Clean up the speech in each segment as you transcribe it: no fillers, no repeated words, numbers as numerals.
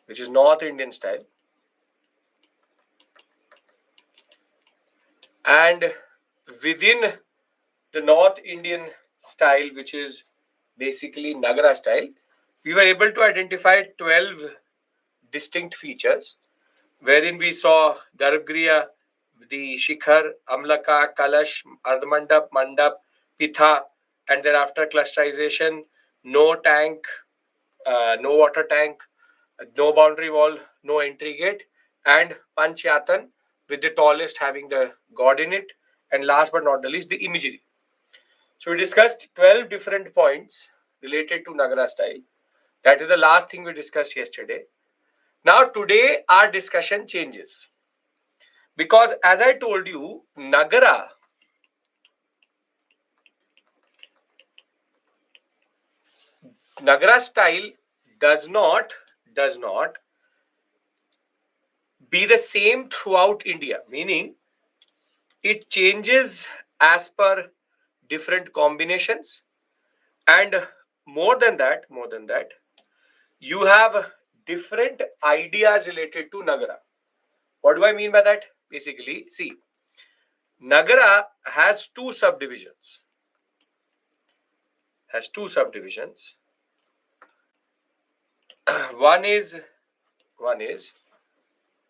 which is North Indian style, and within the North Indian style, which is basically Nagara style, we were able to identify 12 distinct features, wherein we saw Garbhagriha, the Shikhar, Amlaka, Kalash, Ardhamandap, Mandap, Pitha, and thereafter clusterization, no tank, no water tank, no boundary wall, no entry gate, and Panchayatan, with the tallest having the god in it, and last but not the least, the imagery. So we discussed 12 different points related to Nagara style. That is the last thing we discussed yesterday. Now today our discussion changes, because as I told you, Nagara style does not be the same throughout India, meaning it changes as per different combinations, and more than that, you have different ideas related to Nagara. What do I mean by that? Basically, see, Nagara has two subdivisions. one is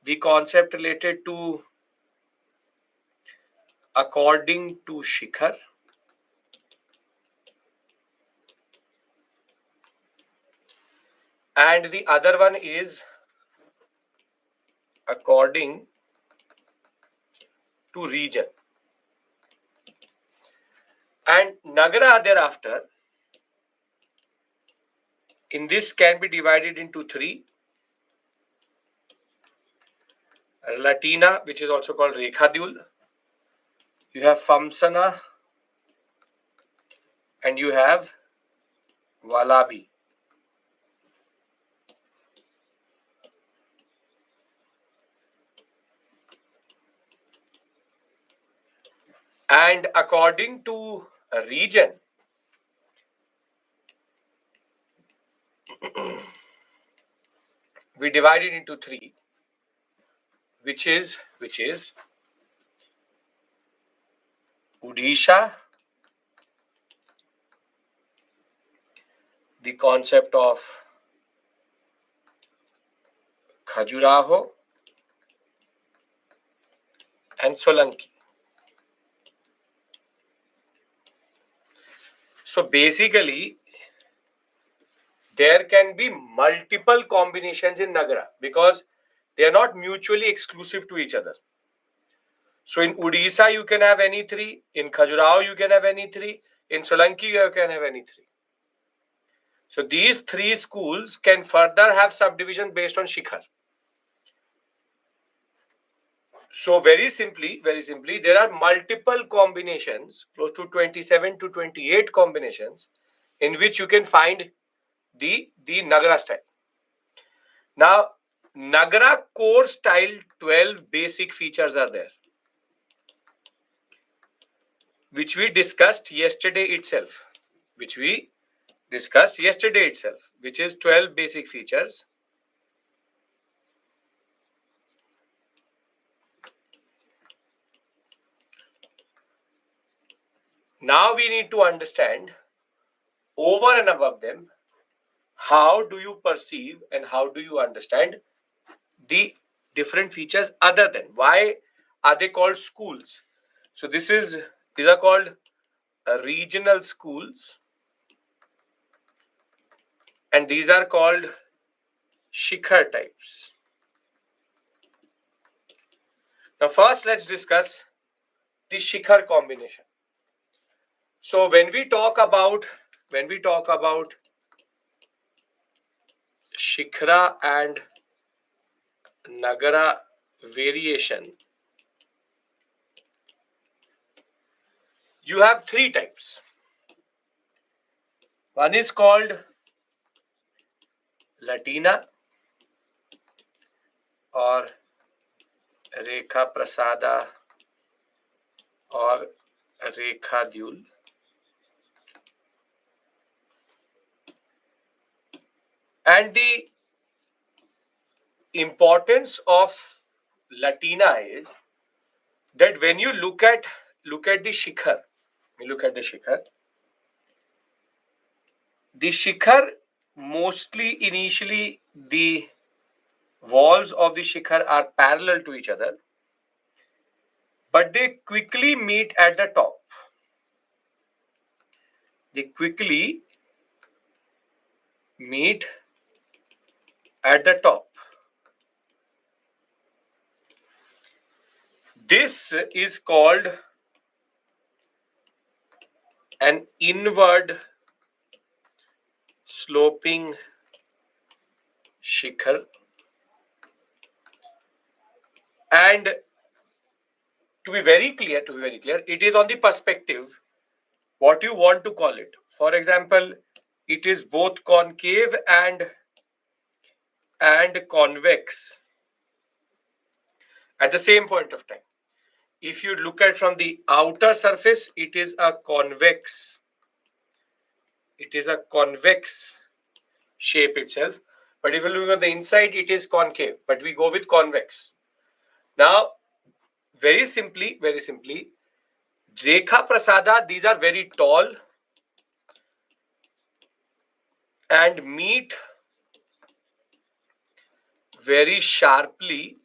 the concept related to according to Shikhar, and the other one is according to region. And Nagara thereafter, in this, can be divided into three: Latina, which is also called Rekhadyul, you have Famsana, and you have Walabi. And according to a region, we divide it into three, which is Odisha, the concept of Khajuraho, and Solanki. So basically, there can be multiple combinations in Nagara because they are not mutually exclusive to each other. So in Odisha, you can have any three. In Khajuraho, you can have any three. In Solanki, you can have any three. So these three schools can further have subdivision based on Shikhar. So very simply, there are multiple combinations, close to 27 to 28 combinations, in which you can find the Nagara style. Now, Nagara core style 12 basic features are there, which we discussed yesterday itself, which is 12 basic features. Now we need to understand, over and above them, how do you perceive and how do you understand the different features other than? Why are they called schools? So these are called regional schools, and these are called Shikhar types. Now first let's discuss the Shikhar combination. So when we talk about Shikhara and Nagara variation, you have three types. One is called Latina or Rekha Prasada or Rekhadyul. And the importance of Latina is that when you look at the shikhar, the shikhar mostly initially the walls of the shikhar are parallel to each other, but they quickly meet at the top. They quickly meet at the top. This is called an inward sloping shikhar, and to be very clear, it is on the perspective what you want to call it. For example, it is both concave and convex at the same point of time. If you look at from the outer surface, it is a convex. It is a convex shape itself. But if you look at the inside, it is concave. But we go with convex. Now, very simply, Rekha Prasada, these are very tall and meet very sharply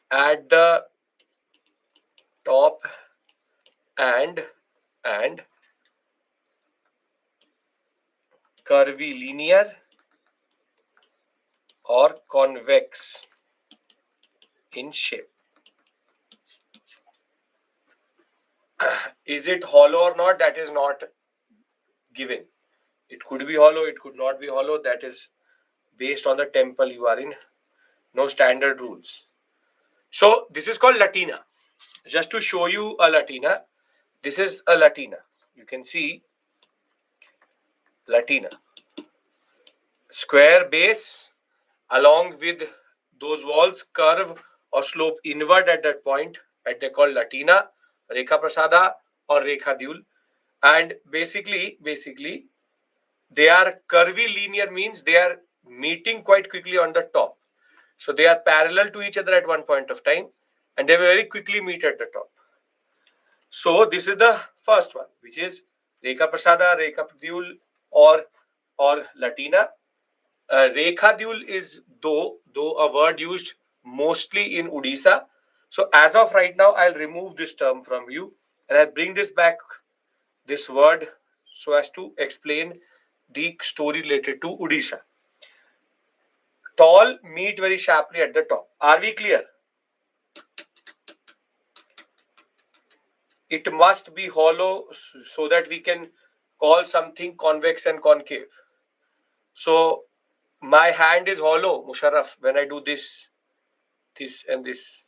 at the top and curvilinear or convex in shape. Is it hollow or not? That is not given. It could be hollow, it could not be hollow. That is based on the temple you are in. No standard rules. So this is called Latina. Just to show you a Latina, this is a Latina. You can see Latina. Square base along with those walls curve or slope inward at that point, and they call Latina, Rekha Prasada or Rekha Dyul. And basically they are curvilinear, means they are meeting quite quickly on the top. So they are parallel to each other at one point of time, and they very quickly meet at the top. So this is the first one, which is Rekha Prasada, Rekha Dyul or Latina. Rekha Dyul is though a word used mostly in Odisha. So as of right now, I'll remove this term from you and I'll bring this back, this word, so as to explain the story related to Odisha. Tall meet very sharply at the top. Are we clear? It must be hollow so that we can call something convex and concave. So my hand is hollow, Musharraf, when I do this and this.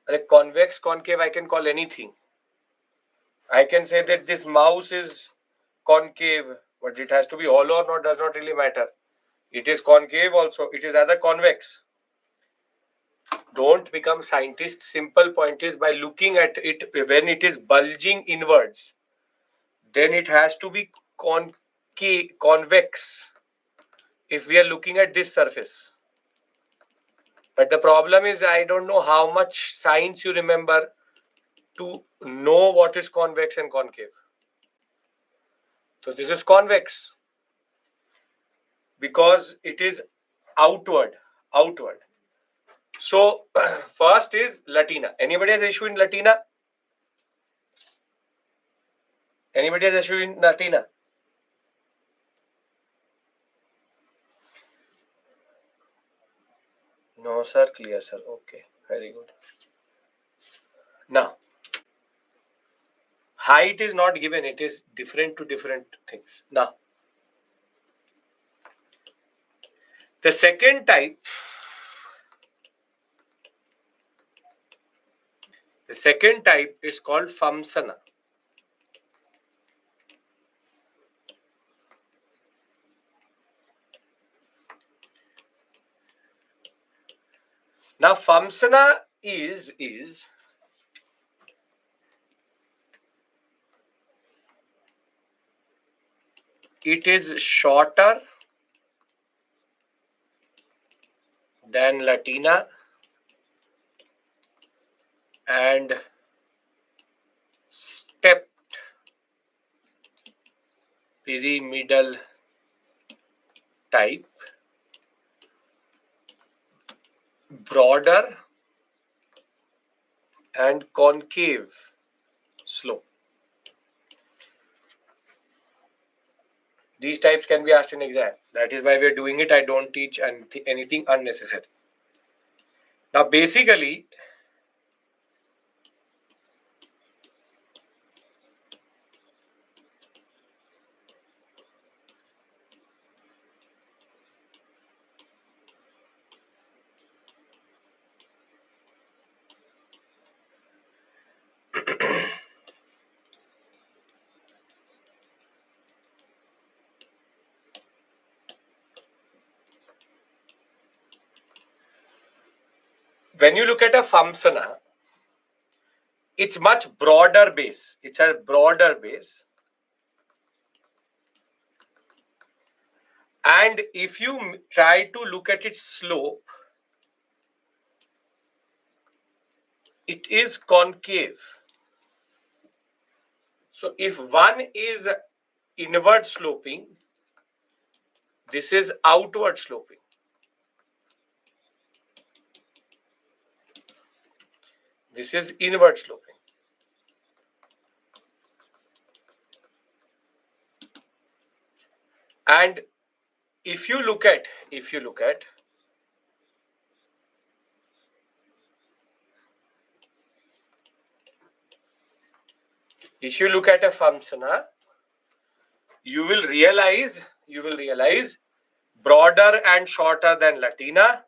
Like convex, concave, I can call anything. I can say that this mouse is concave, but it has to be hollow or not does not really matter. It is concave also. It is either convex. Don't become scientists. Simple point is, by looking at it, when it is bulging inwards, then it has to be convex if we are looking at this surface. But the problem is, I don't know how much science you remember to know what is convex and concave. So this is convex because it is outward. So first is Latina. Anybody has issue in Latina? Anybody has issue in Latina? No, sir. Clear, sir. Okay. Very good. Now, height is not given. It is different to different things. Now, the second type is called Famsana. Now, Famsana is it is shorter than Latina and stepped pyramidal type, broader and concave slope. These types can be asked in exam. That is why we are doing it. I don't teach anything unnecessary. Now, basically, when you look at a Famsana, it's much broader base. It's a broader base. And if you try to look at its slope, it is concave. So if one is inward sloping, this is outward sloping. This is inward sloping. And if you look at a Famsana, you will realize broader and shorter than Latina.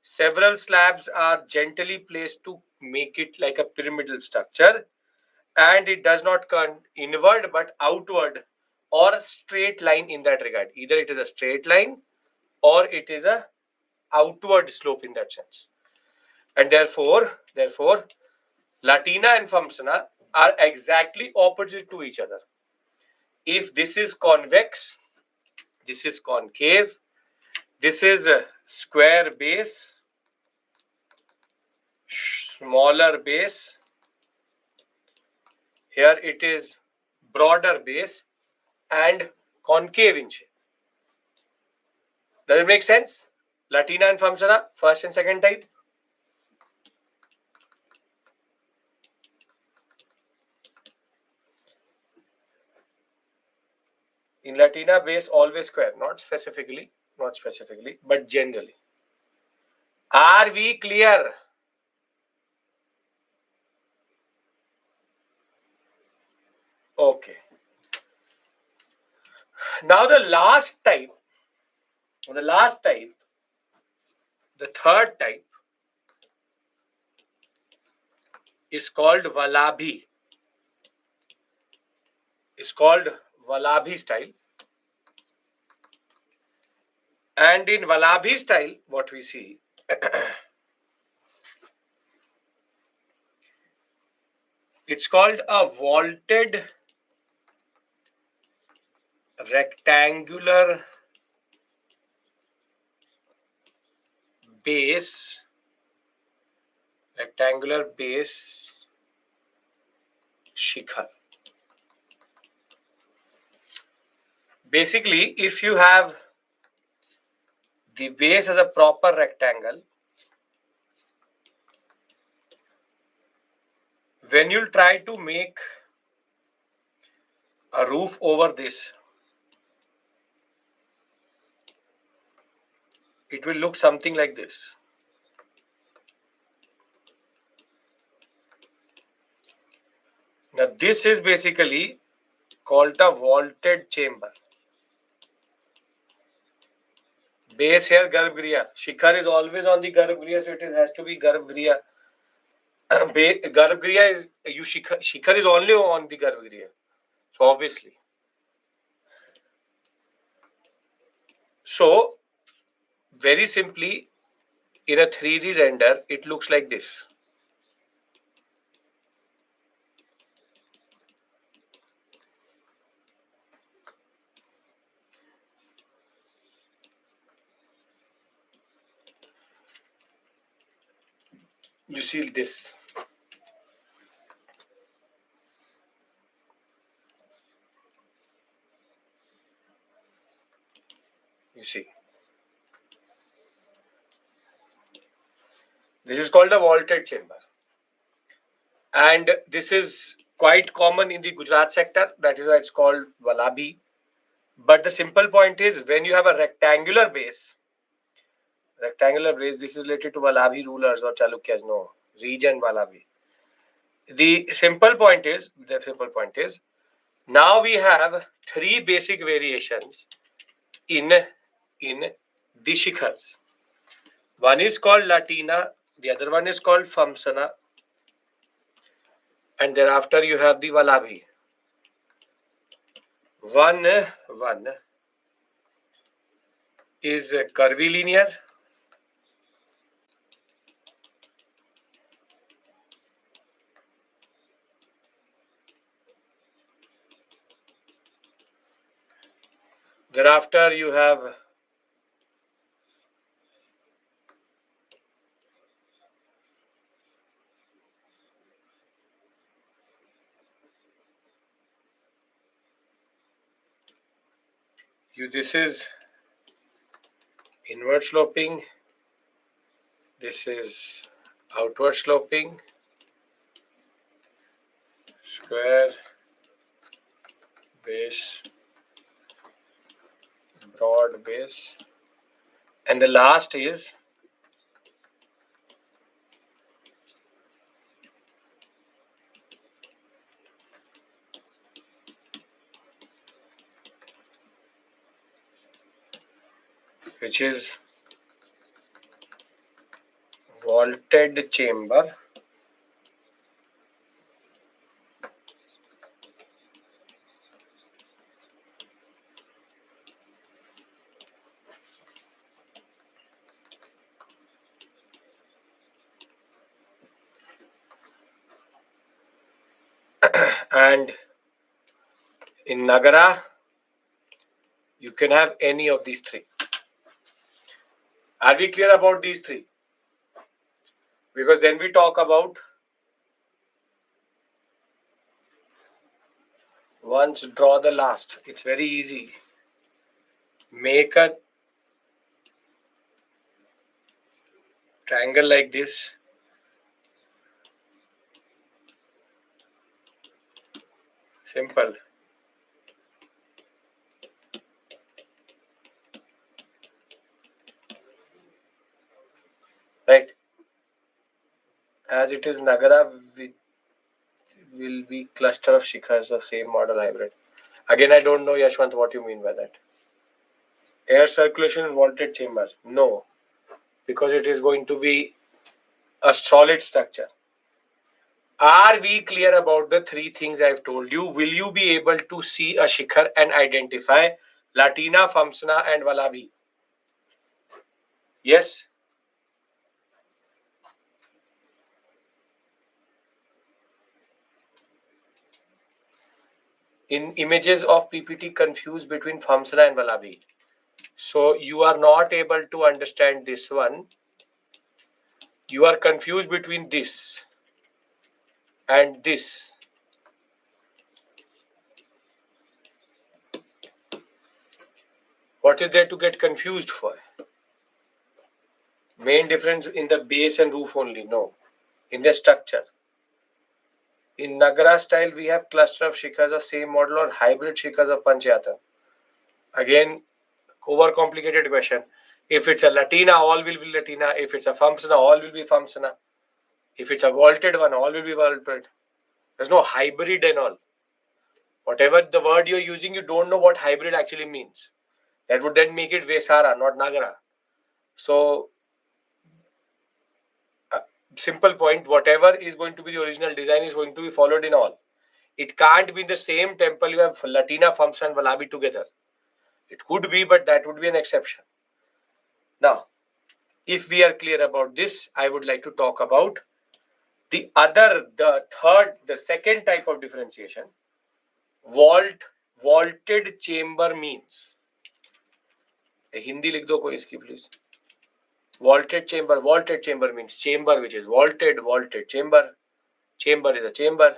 Several slabs are gently placed to make it like a pyramidal structure, and it does not turn inward but outward or a straight line in that regard. Either it is a straight line or it is a outward slope in that sense. And therefore, Latina and Famsana are exactly opposite to each other. If this is convex, this is concave, this is a square base, smaller base, here it is broader base and concave in shape. Does it make sense? Latina and Famsana, first and second type. In Latina, base always square, not specifically, but generally. Are we clear? Okay. Now the last type, the third type is called Vallabhi. It's called Vallabhi style. And in Vallabhi style, what we see, it's called a vaulted rectangular base, shikhar. Basically, if you have the base as a proper rectangle, when you try to make a roof over this, it will look something like this. Now, this is basically called a vaulted chamber. Base here, Garbhagriha. Shikhar is always on the Garbhagriha, so it has to be Garbhagriha. Garbhagriha is Shikhar is only on the Garbhagriha. So obviously. So very simply, in a 3D render, it looks like this. You see this. You see. This is called a vaulted chamber. And this is quite common in the Gujarat sector. That is why it's called Walabi. But the simple point is when you have a rectangular base, this is related to Walabi rulers or Chalukyas, no, region Walabi. The simple point is, now we have three basic variations in the shikhars. One is called Latina, the other one is called Famsana, and thereafter you have the Walabi. One is curvilinear. Thereafter you have this is inward sloping, this is outward sloping, square, base, broad base, and the last is which is vaulted chamber. And in Nagara, you can have any of these three. Are we clear about these three? Because then we talk about once draw the last. It's very easy. Make a triangle like this. Simple. Right? As it is Nagara, will be cluster of shikhars of same model hybrid. Again, I don't know, Yashwant, what you mean by that. Air circulation in vaulted chamber. No, because it is going to be a solid structure. Are we clear about the three things I've told you? Will you be able to see a shikhar and identify Latina, Famsana, and Walabi? Yes? In images of PPT, confused between Famsana and Walabi. So you are not able to understand this one. You are confused between this and this. What is there to get confused for? Main difference in the base and roof only? No. In the structure. In Nagara style, we have cluster of shikhars of same model or hybrid shikhars of Panchayatan. Again, overcomplicated question. If it's a Latina, all will be Latina. If it's a Famsana, all will be Famsana. If it's a vaulted one, all will be vaulted. There's no hybrid and all. Whatever the word you're using, you don't know what hybrid actually means. That would then make it Vesara, not Nagara. So, simple point, whatever is going to be the original design is going to be followed in all. It can't be in the same temple you have Latina, Famsana, and Walabi together. It could be, but that would be an exception. Now, if we are clear about this, I would like to talk about the second type of differentiation. Vaulted chamber means. Hindi लिख दो कोई इसकी please. Vaulted chamber. Vaulted chamber means chamber which is vaulted. Vaulted chamber. Chamber is a chamber.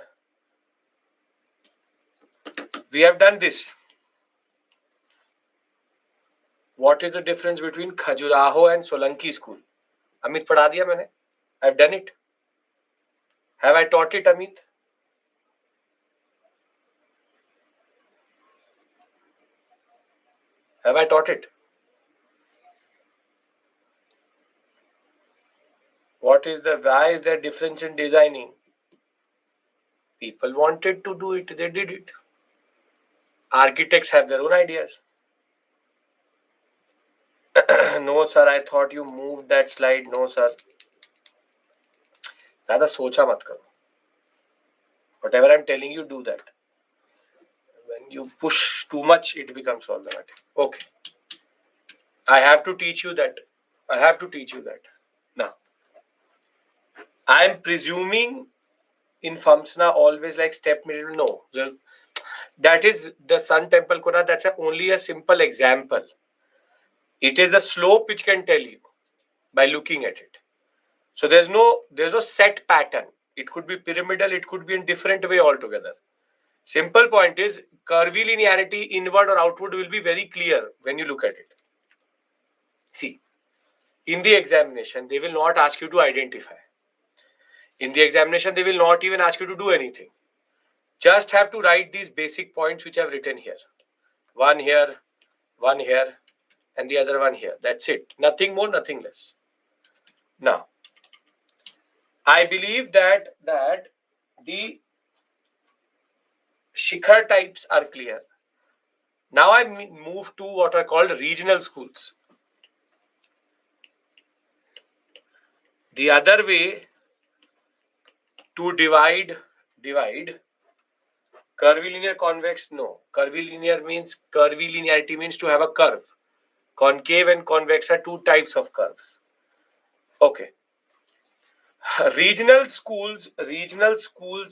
We have done this. What is the difference between Khajuraho and Solanki school? Amit पढ़ा दिया मैंने. I've done it. Have I taught it, Amit? Have I taught it? Why is there difference in designing? People wanted to do it, they did it. Architects have their own ideas. No, sir, I thought you moved that slide. No, sir. ज़्यादा सोचा मत करो. Whatever I'm telling you, do that. When you push too much, it becomes problematic. Okay. I have to teach you that. Now, I'm presuming in FAMSNA always like step middle. No. That is the Sun Temple Kona. That's only a simple example. It is the slope which can tell you by looking at it. So there's no set pattern. It could be pyramidal, it could be in different way altogether. Simple point is curvy linearity inward or outward will be very clear when you look at it. See, in the examination, they will not ask you to identify. In the examination, they will not even ask you to do anything. Just have to write these basic points which I've written here. One here, and the other one here. That's it. Nothing more, nothing less. Now, I believe that the Shikhar types are clear. Now I move to what are called regional schools. The other way to divide curvy linear, convex, no. Curvy linearity means to have a curve. Concave and convex are two types of curves. Okay. Regional schools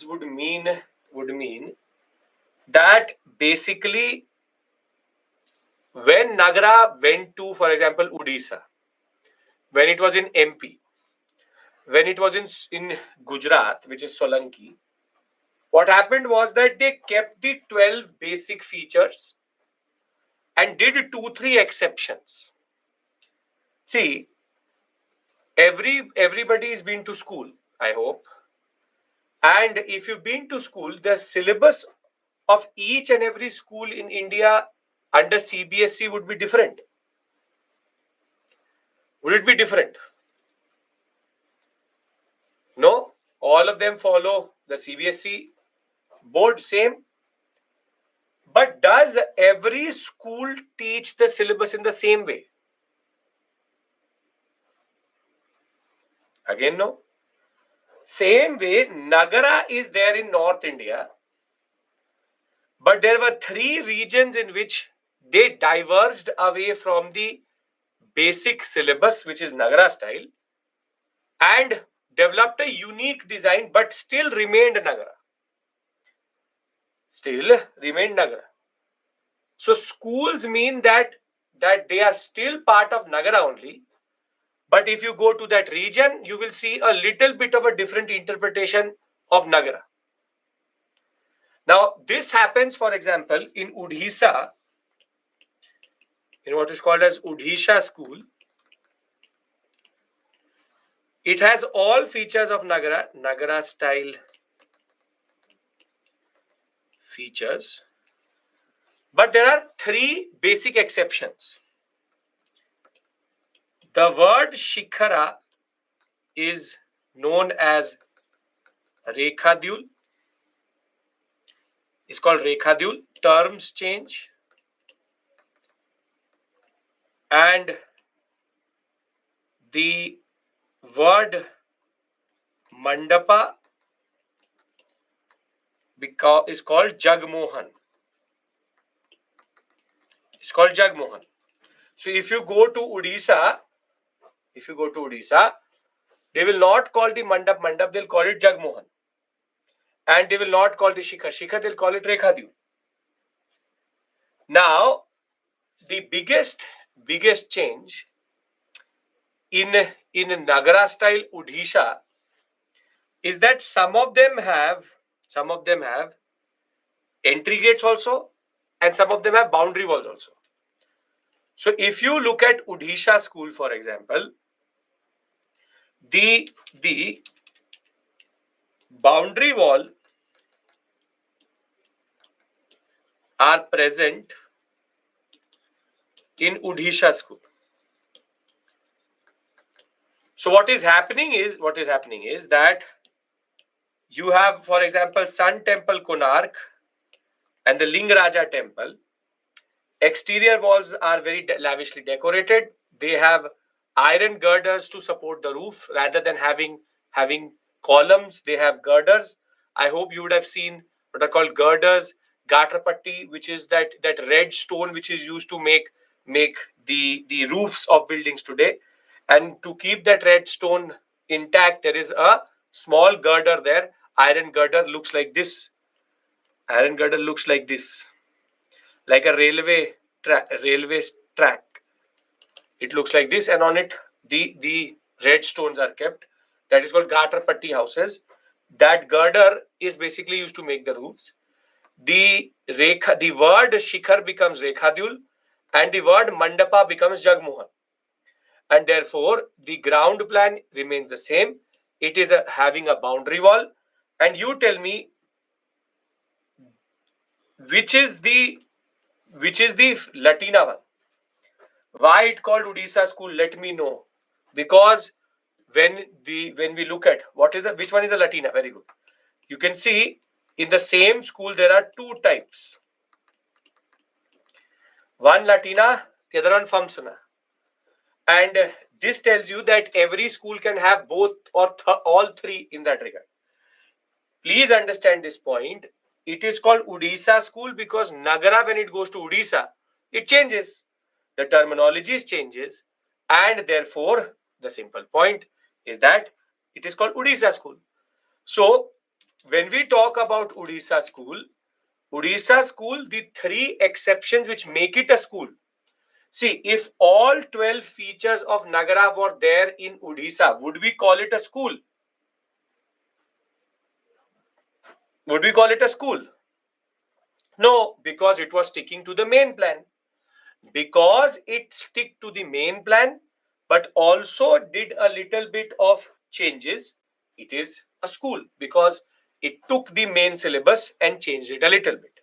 would mean that basically when Nagara went to, for example, Odisha, when it was in MP, when it was in Gujarat, which is Solanki, what happened was that they kept the 12 basic features and did 2-3 exceptions. See, everybody has been to school, I hope. And if you've been to school, the syllabus of each and every school in India under CBSE would be different. Would it be different? No, all of them follow the CBSE board same. But does every school teach the syllabus in the same way? Again, no. Same way, Nagara is there in North India, but there were 3 regions in which they diverged away from the basic syllabus, which is Nagara style, and developed a unique design, but still remained Nagara. So schools mean that they are still part of Nagara only. But if you go to that region, you will see a little bit of a different interpretation of Nagara. Now, this happens, for example, in Odisha, in what is called as Odisha school. It has all features of Nagara style features. But there are 3 basic exceptions. The word Shikhara is known as Rekhadyul. It's called Rekhadyul. Terms change. And the word Mandapa is called Jagmohan. So if you go to Odisha, they will not call the Mandap, they'll call it Jagmohan. And they will not call the Shikhar, they'll call it Rekhadyul. Now, the biggest change in Nagara style Odisha is that some of them have entry gates also, and some of them have boundary walls also. So if you look at Odisha school, for example, the boundary wall are present in Odisha school. So what is happening is that you have, for example, Sun Temple Konark and the Lingaraja Temple. Exterior walls are very lavishly decorated. They have iron girders to support the roof rather than having columns. They have girders. I hope you would have seen what are called girders, gatrapatti, which is that red stone which is used to make the roofs of buildings today. And to keep that red stone intact, there is a small girder there. Iron girder looks like this. Iron girder looks like this, like a railway track. It looks like this, and on it the red stones are kept. That is called gatrapatti houses. That girder is basically used to make the roofs. The word shikhar becomes rekhadyul, and the word mandapa becomes jagmohan, and therefore the ground plan remains the same. It is having a boundary wall, and you tell me which is the Latina one. Why it called Odisha school? Let me know. Because when we look at which one is the Latina? Very good. You can see in the same school there are two types. One Latina, the other one Famsana. And this tells you that every school can have both or all three in that regard. Please understand this point. It is called Odisha school because Nagara, when it goes to Odisha, it changes. The terminology changes, and therefore the simple point is that it is called Odisha school. So when we talk about Odisha school, the three exceptions which make it a school. See, if all 12 features of Nagara were there in Odisha, would we call it a school? Would we call it a school? No, because it was sticking to the main plan. Because it stick to the main plan, but also did a little bit of changes, it is a school because it took the main syllabus and changed it a little bit.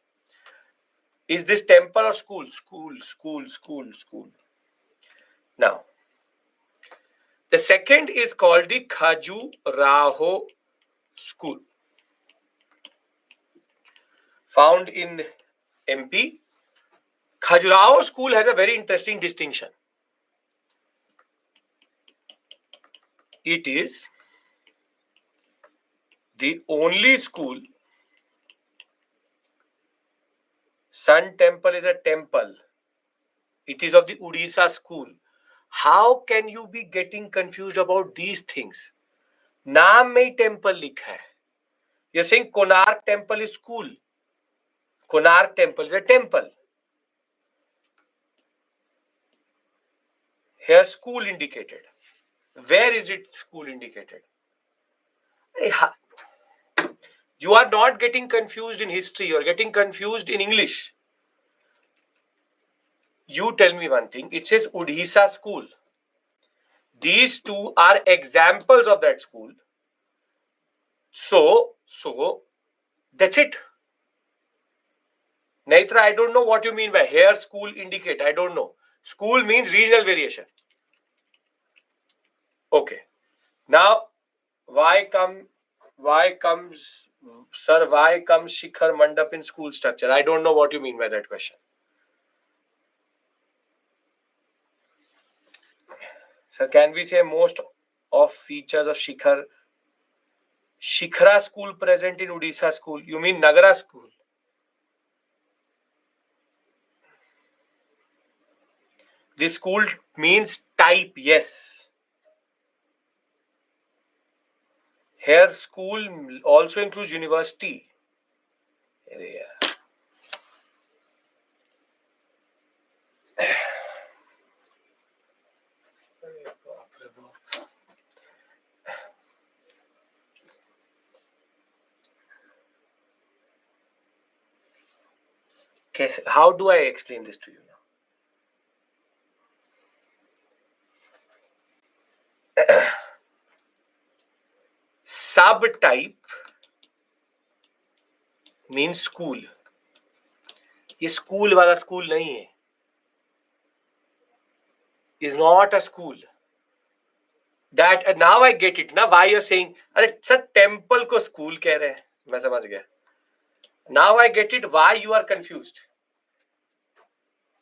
Is this temple or school? School. Now, the second is called the Khajuraho school, found in MP. Khajuraho school has a very interesting distinction. It is the only school. Sun Temple is a temple. It is of the Odisha school. How can you be getting confused about these things? नाम में ही temple लिखा है. You're saying Konark Temple is school. Konark Temple is a temple. Here school indicated. Where is it school indicated? You are not getting confused in history. You are getting confused in English. You tell me one thing. It says Odisha school. These two are examples of that school. So that's it. Naitra, I don't know what you mean by here school indicate. I don't know. School means regional variation. Okay. Now, why comes Shikhar Mandap in school structure? I don't know what you mean by that question. Sir, can we say most of features of Shikhara school present in Odisha school? You mean Nagara school? This school means type, yes. Here school also includes university. Yeah. How do I explain this to you now? Subtype means school. ये school वाला school नहीं है. Is not a school. That now I get it. Now why you're saying, अरे sir temple को school कह रहे हैं, मैं समझ गया. Now I get it. Why you are confused?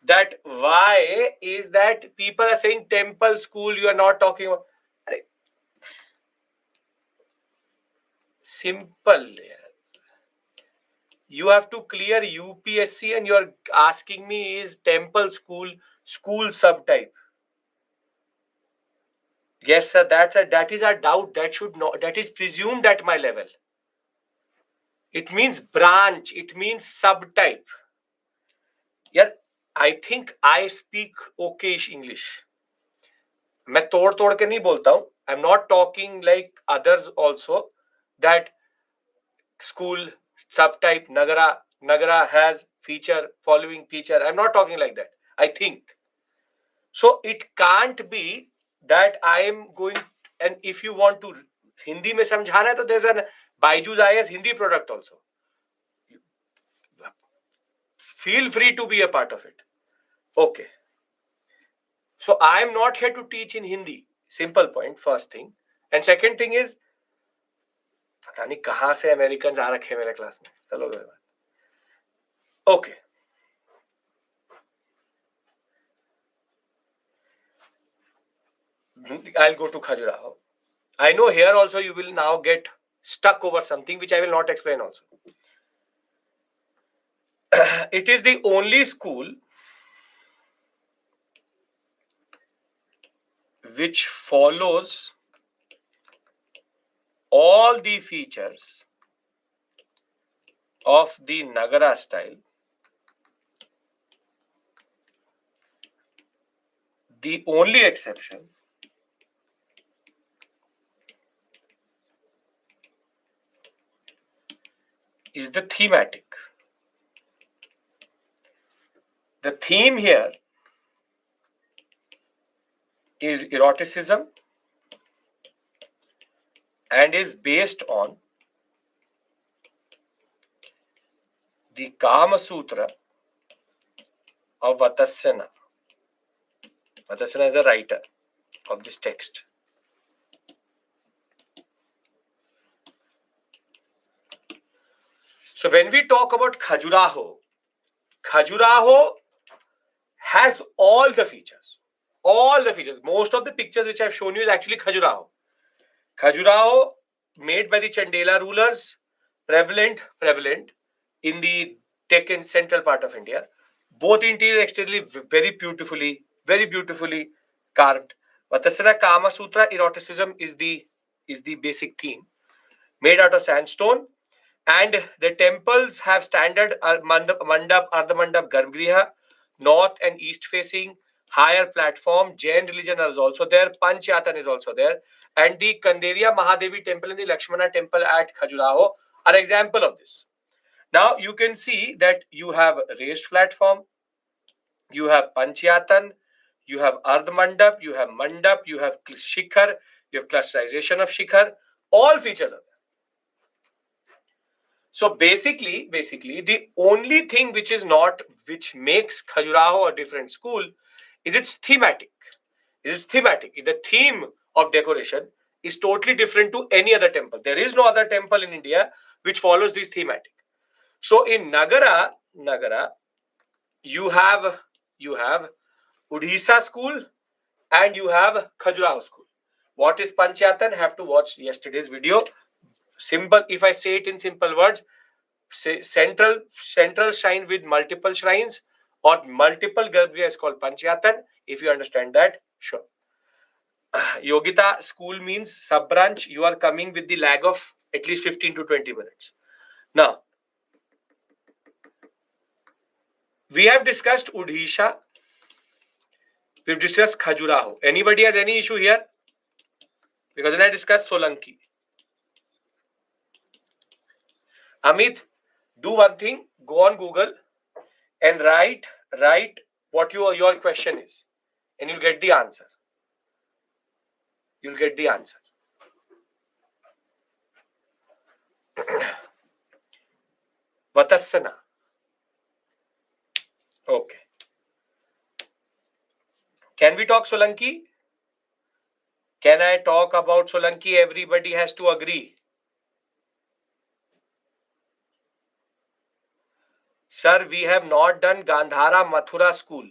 That why is that people are saying temple school? You are not talking about. अरे simple. You have to clear UPSC and you are asking me is temple school subtype. Yes, sir. That is a doubt. That should not. That is presumed at my level. It means branch. It means subtype. Yeah, I think I speak okayish English. मैं तोड़ के नहीं बोलता हूँ. I'm not talking like others also. That school subtype Nagara has feature following feature. I'm not talking like that. I think. So it can't be that I am going, and if you want to Hindi में समझाना है तो there's a Byju's IAS Hindi product also. Feel free to be a part of it. Okay. So I am not here to teach in Hindi. Simple point, first thing. And second thing is, पता नहीं कहाँ से American आ रखे मेरे class में. चलो okay. I'll go to Khajuraho. I know here also you will now get stuck over something which I will not explain also. It is the only school which follows all the features of the Nagara style. The only exception is the thematic. The theme here is eroticism and is based on the Kama Sutra of Vatasana. Vatasana is a writer of this text. So when we talk about Khajuraho, Khajuraho has all the features. All the features. Most of the pictures which I've shown you is actually Khajuraho. Khajuraho, made by the Chandela rulers, prevalent in the Deccan central part of India. Both interior and exterior very beautifully carved. Vatasana Kama Sutra, eroticism is the basic theme. Made out of sandstone. And the temples have standard mandap, Ardha Mandap, Garbhagriha, north and east facing, higher platform. Jain religion is also there. Panchayatan is also there. And the Kanderiya Mahadevi temple and the Lakshmana temple at Khajuraho are example of this. Now you can see that you have raised platform, you have Panchayatan, you have Ardha Mandap, you have Mandap, you have Shikhar, you have clusterization of Shikhar. All features are there. So basically, the only thing which makes Khajuraho a different school is its thematic. The theme of decoration is totally different to any other temple. There is no other temple in India which follows this thematic. So in Nagara, you have Odisha school and you have Khajuraho school. What is Panchayatan? Have to watch yesterday's video. Simple. If I say it in simple words, say central shrine with multiple shrines or multiple Garbhagriha is called Panchayatan. If you understand that, sure. Yogita school means sub branch. You are coming with the lag of at least 15 to 20 minutes. Now, we have discussed Odisha. We've discussed Khajuraho. Anybody has any issue here? Because then I discussed Solanki. Amit, do one thing. Go on Google and write what your question is, and you'll get the answer. You'll get the answer. Vatassana. Okay. Can we talk Solanki? Can I talk about Solanki? Everybody has to agree. Sir, we have not done Gandhara Mathura school.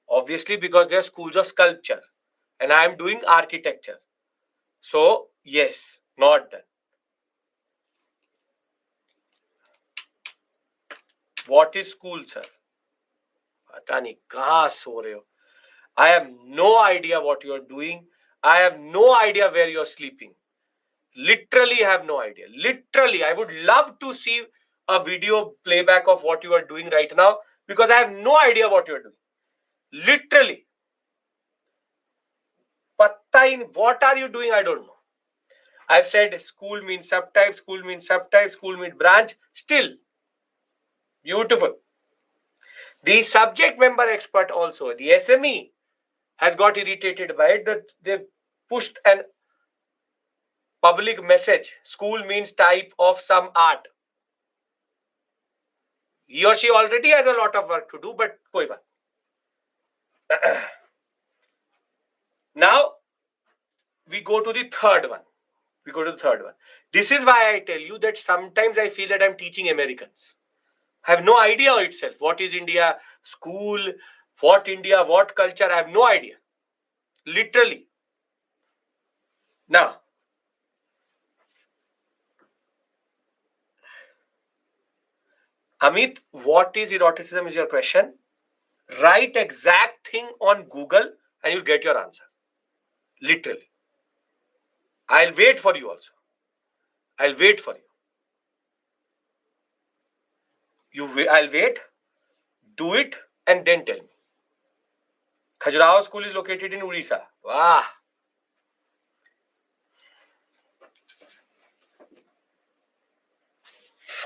Obviously, because they are schools of sculpture. And I am doing architecture. So, yes, not done. What is school, sir? Pata nahi, kahan so rahe ho? I have no idea what you are doing. I have no idea where you are sleeping. Literally have no idea. Literally, I would love to see a video playback of what you are doing right now, because I have no idea what you are doing. Literally. What are you doing? I don't know. I've said school means subtype, school means subtype, school means branch. Still, beautiful. The subject member expert also, the SME, has got irritated by it, that they pushed an public message. School means type of some art. He or she already has a lot of work to do, but koi baat. Now, we go to the third one. This is why I tell you that sometimes I feel that I'm teaching Americans. I have no idea itself. What is India? School? What India? What culture? I have no idea. Literally. Now, Amit, what is eroticism is your question. Write exact thing on Google and you'll get your answer. Literally. I'll wait for you also. I'll wait for you. I'll wait. Do it and then tell me. Khajuraho school is located in Odisha. Wow.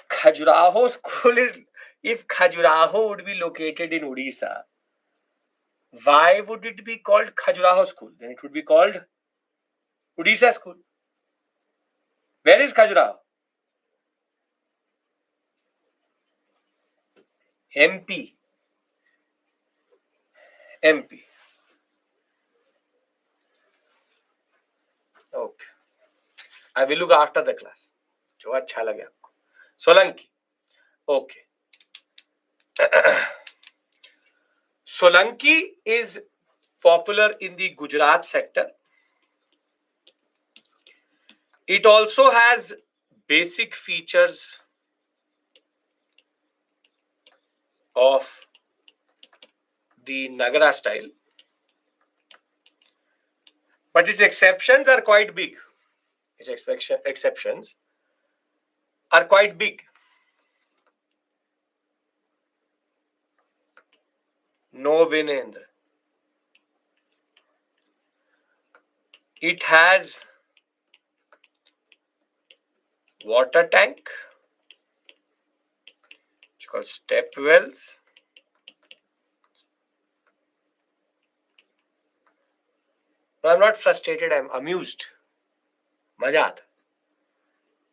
Khajuraho school is, if Khajuraho would be located in Odisha, why would it be called Khajuraho school? Then it would be called Odisha school. Where is Khajuraho? MP. MP. Okay. I will look after the class. जो अच्छा लगे आपको. Solanki. Okay. Solanki is popular in the Gujarat sector. It also has basic features of the Nagara style, but its exceptions are quite big. Its exceptions are quite big. No, Vinendra. It has water tank, it's called step wells. No, I'm not frustrated, I'm amused. Maja aata.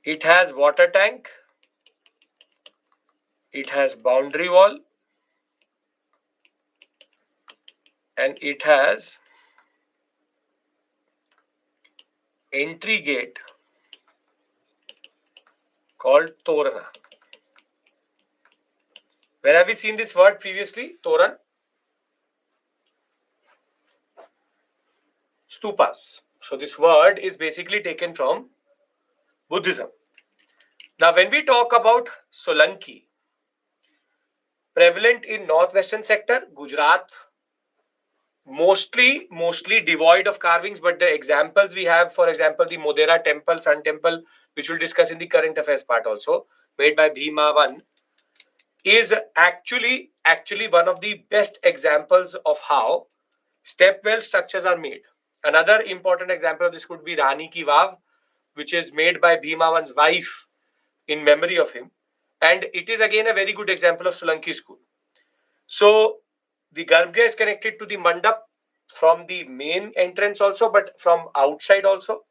It has water tank. It has boundary wall. And it has entry gate called Torana. Where have we seen this word previously? Toran? Stupas. So this word is basically taken from Buddhism. Now, when we talk about Solanki, prevalent in northwestern sector, Gujarat, mostly devoid of carvings, but the examples we have, for example, the Modera temple, Sun temple, which we'll discuss in the current affairs part also, made by Bhimavan, is actually one of the best examples of how stepwell structures are made. Another important example of this could be Rani Ki Vav, which is made by Bhimavan's wife in memory of him. And it is again a very good example of Solanki school. So the Garbhagriha is connected to the mandap from the main entrance also, but from outside also.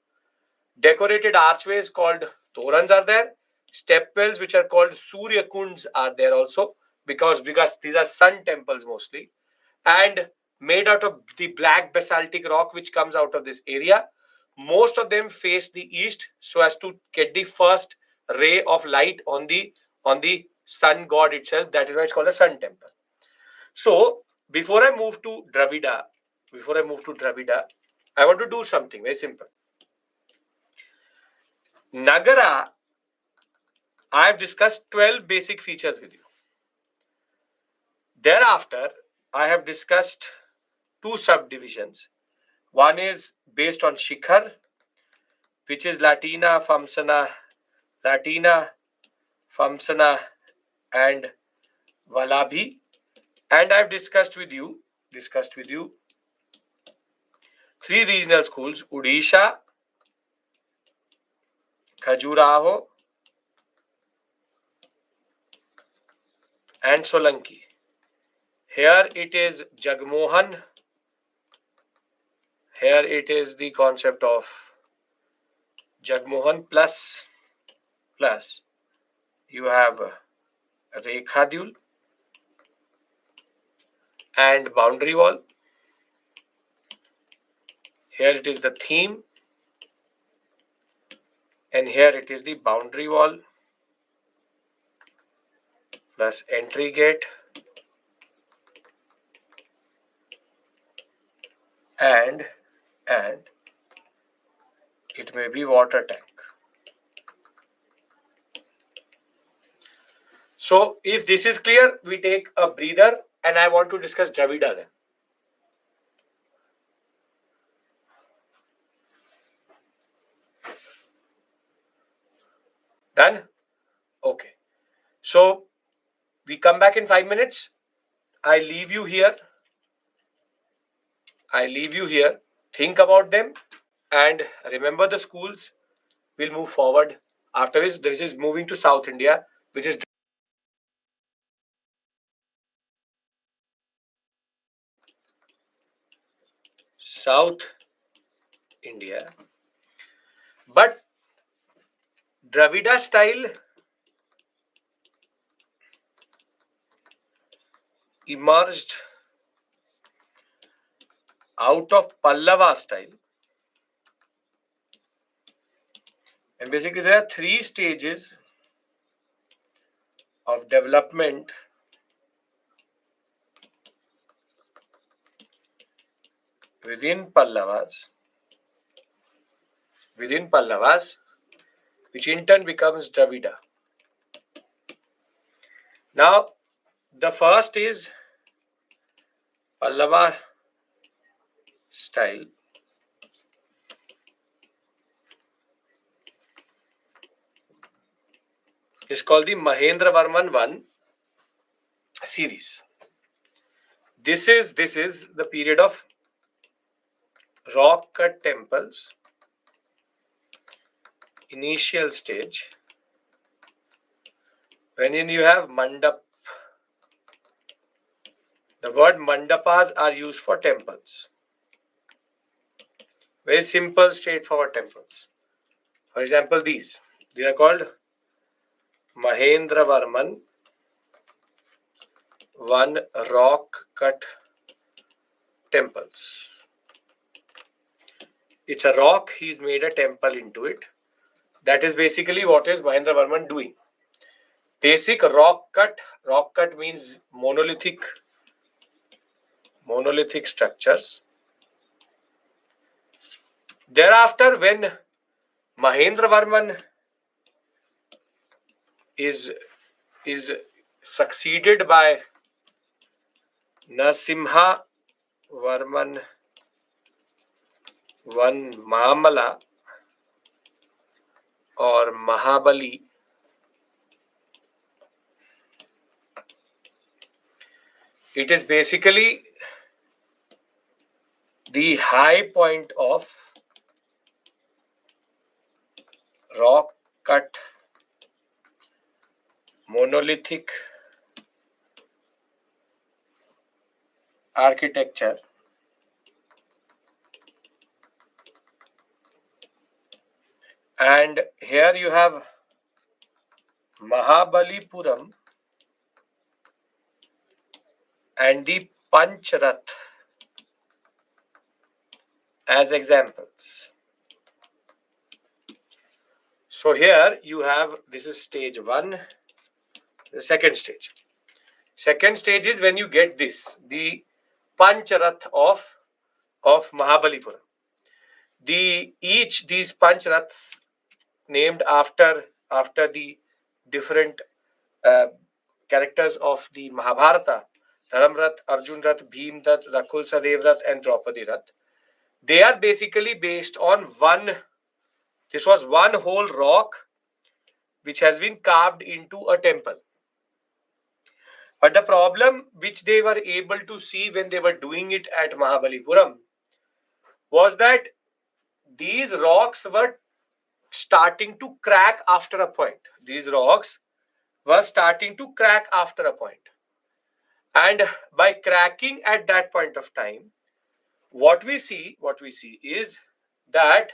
Decorated archways called torans are there. Step wells, which are called Surya Kunds, are there also, because these are sun temples mostly, and made out of the black basaltic rock which comes out of this area. Most of them face the east so as to get the first ray of light on the sun god itself. That is why it's called a sun temple. So before I move to Dravida, I want to do something very simple. Nagara, I have discussed 12 basic features with you. Thereafter, I have discussed two subdivisions. One is based on Shikhar, which is Latina, Famsana, and Valabhi. And I've discussed with you three regional schools: Odisha, Khajuraho, and Solanki. Here it is Jagmohan. Here it is the concept of Jagmohan plus you have Rekhadul and boundary wall. Here it is the theme, and here it is the boundary wall plus entry gate and it may be water tank. So if this is clear, we take a breather, and I want to discuss Dravida then. Done? Okay. So we come back in 5 minutes. I leave you here. Think about them and remember the schools. We'll move forward. After this is moving to South India, which is South India. But Dravida style emerged out of Pallava style. And basically, there are three stages of development within Pallavas, which in turn becomes Dravida. Now, the first is Pallava style. It's called the Mahendra Varman I series. This is the period of rock cut temples, initial stage, when you have mandap. The word mandapas are used for temples. Very simple, straightforward temples. For example, these are called Mahendra Varman I rock cut temples. It's a rock, he's made a temple into it. That is basically what is Mahendra Varman doing. Basic rock cut means monolithic structures. Thereafter, when Mahendra Varman is succeeded by Narasimha Varman I Mamala or Mahabali, it is basically the high point of rock cut monolithic architecture. And here you have Mahabalipuram and the Pancharath as examples. So here you have, this is stage 1, the second stage. Second stage is when you get this, the Pancharath of Mahabalipuram. These Pancharaths named after the different characters of the Mahabharata, Dharamrath, Arjun Rath, Bhim Rath, Rakul Sadev Rath, and Draupadi Rath. They are basically based on this was one whole rock which has been carved into a temple. But the problem which they were able to see when they were doing it at Mahabalipuram was that these rocks were starting to crack after a point. These rocks were starting to crack after a point. And by cracking at that point of time, what we see is that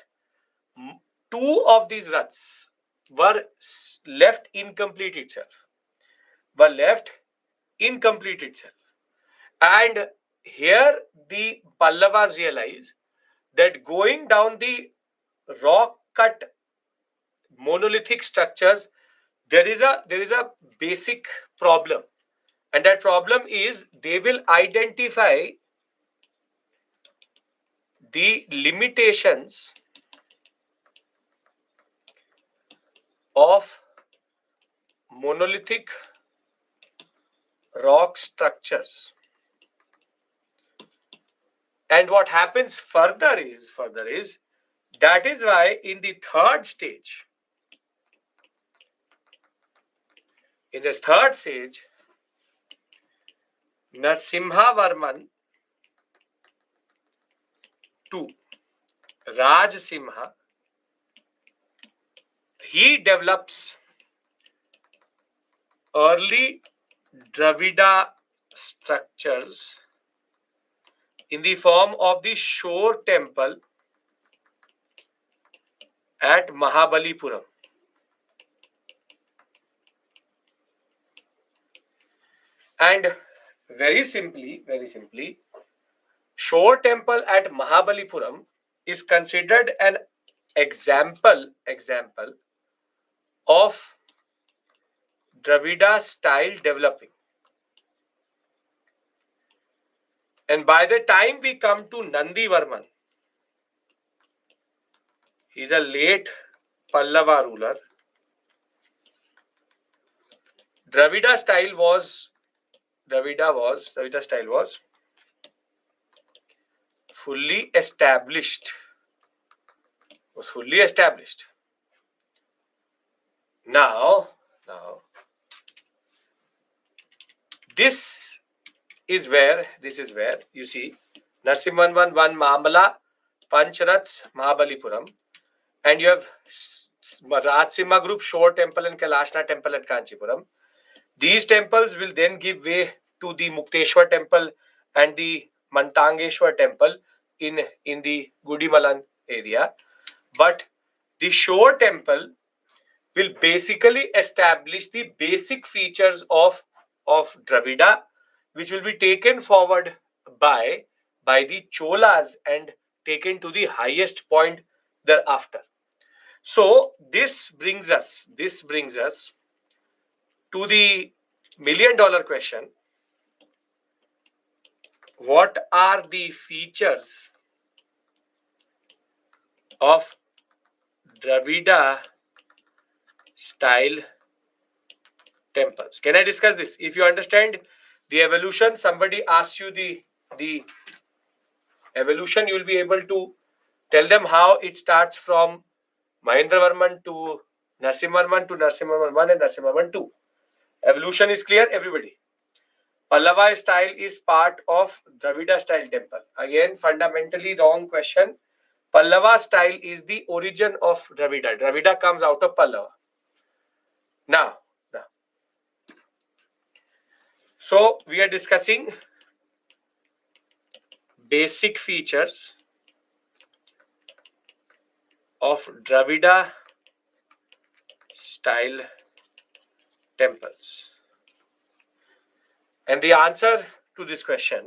two of these ruts were left incomplete itself. And here the Pallavas realize that going down the rock cut monolithic structures, there is a basic problem, and that problem is they will identify the limitations of monolithic rock structures. And what happens further is that is why in the third stage, Narasimhavarman II, Rajsimha, he develops early Dravida structures in the form of the shore temple at Mahabalipuram. And very simply, shore temple at Mahabalipuram is considered an example of Dravida style developing. And by the time we come to Nandivarman, he's a late Pallava ruler. Dravida style was fully established. Now, this is where you see Narasimhavarman Mamala, Pancharats, Mahabalipuram, and you have Rajsimha group, Shore temple and Kailashnath temple at Kanchipuram. These temples will then give way to the Mukteshwar temple and the Mantangeshwar temple in the Gudimalan area. But the Shore temple will basically establish the basic features of Dravida, which will be taken forward by the Cholas and taken to the highest point thereafter. So this brings us to the million-dollar question: what are the features of Dravida style temples? Can I discuss this? If you understand the evolution, somebody asks you the evolution, you will be able to tell them how it starts from Mahendravarman to Narasimhavarman I and Narasimhavarman II. Evolution is clear, everybody. Pallava style is part of Dravida style temple. Again, fundamentally wrong question. Pallava style is the origin of Dravida. Dravida comes out of Pallava. Now, so we are discussing basic features of Dravida style temples. And the answer to this question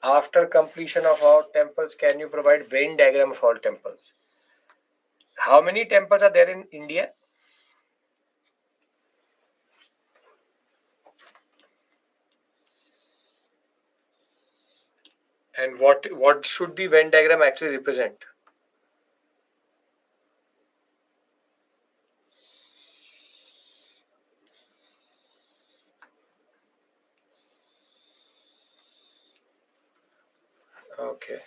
after completion of all temples, can you provide Venn diagram of all temples? How many temples are there in India? And what should the Venn diagram actually represent? Okay.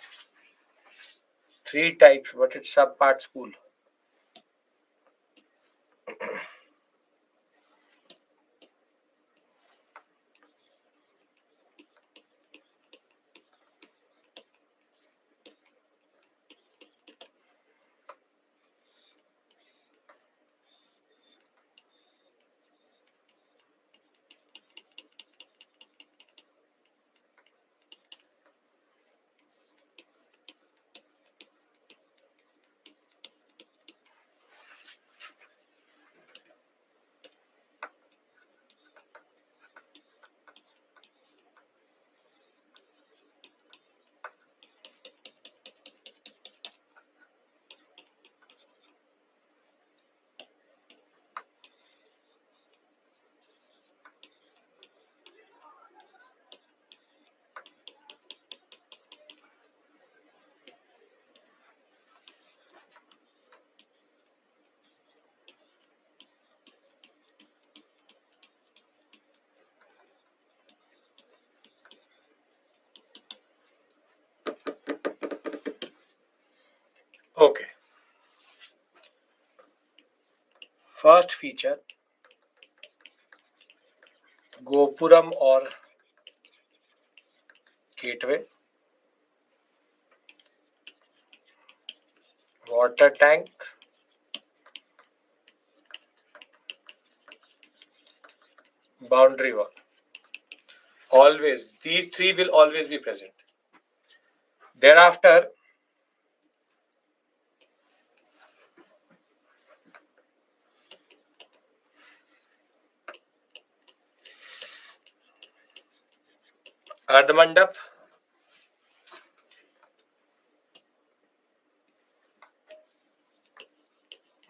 3 types, but it's sub-part school. Okay. First feature, Gopuram or gateway, water tank, boundary wall. Always, these 3 will always be present. Thereafter, Ardhamandap,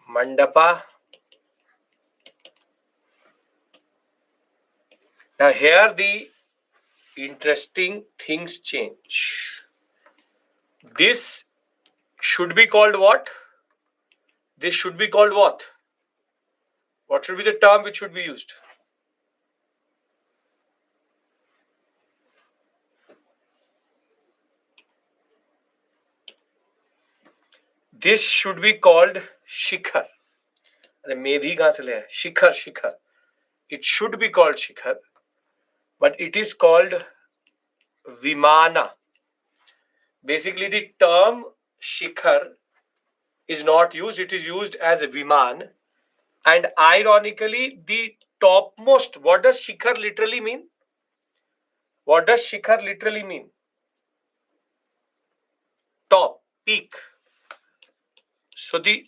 Mandapa. Now here the interesting things change. This should be called what? This should be called what? What should be the term which should be used? This should be called Shikhar. Medhi kahan se le? Shikhar, Shikhar. It should be called Shikhar, but it is called Vimana. Basically, the term Shikhar is not used, it is used as Viman. And ironically, the topmost, what does Shikhar literally mean? What does Shikhar literally mean? Top, peak. So the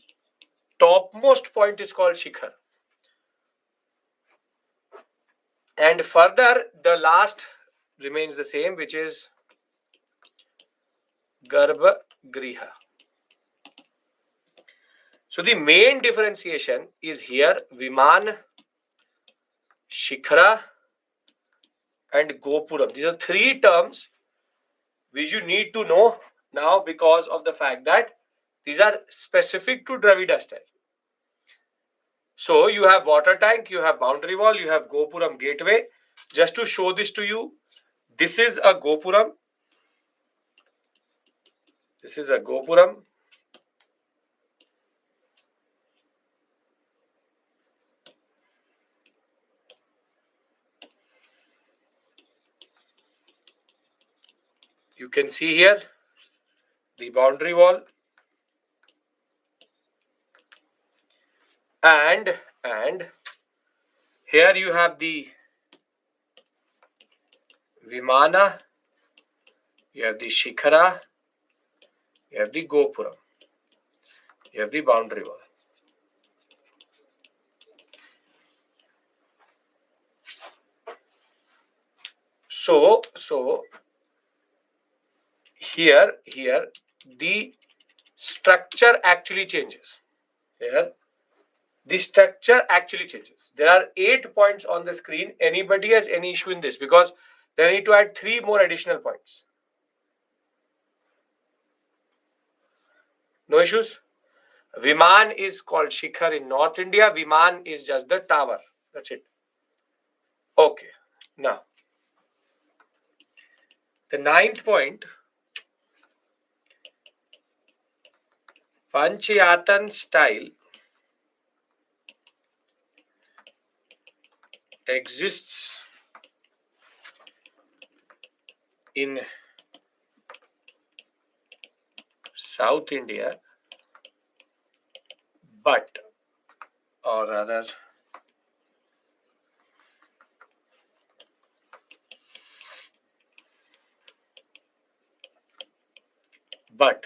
topmost point is called Shikhar. And further, the last remains the same, which is Garbha Griha. So the main differentiation is here Viman, Shikhara and Gopuram. These are three terms which you need to know now because of the fact that these are specific to Dravida style. So you have water tank, you have boundary wall, you have Gopuram gateway. Just to show this to you, this is a Gopuram. This is a Gopuram. You can see here the boundary wall and here you have the Vimana, you have the Shikhara, you have the Gopuram, you have the boundary wall. So here the structure actually changes. Here the structure actually changes. There are 8 points on the screen. Anybody has any issue in this? Because they need to add 3 more additional points. No issues? Viman is called Shikhar in North India. Viman is just the tower. That's it. Okay. Now, the 9th point, Panchayatan style exists in South India, but, or rather, but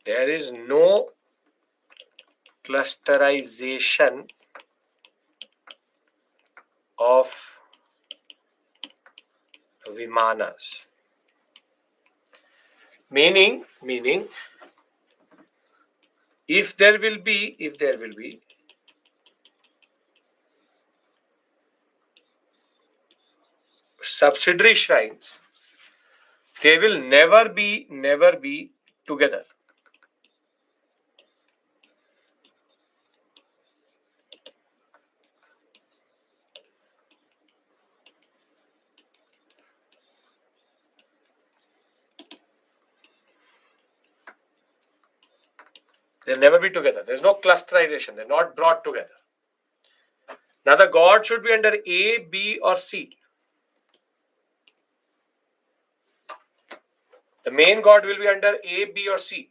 there is no clusterization of Vimanas. Meaning, if there will be subsidiary shrines, they will never be together. They'll never be together. There's no clusterization. They're not brought together. Now the god should be under A, B or C. The main god will be under A, B or C.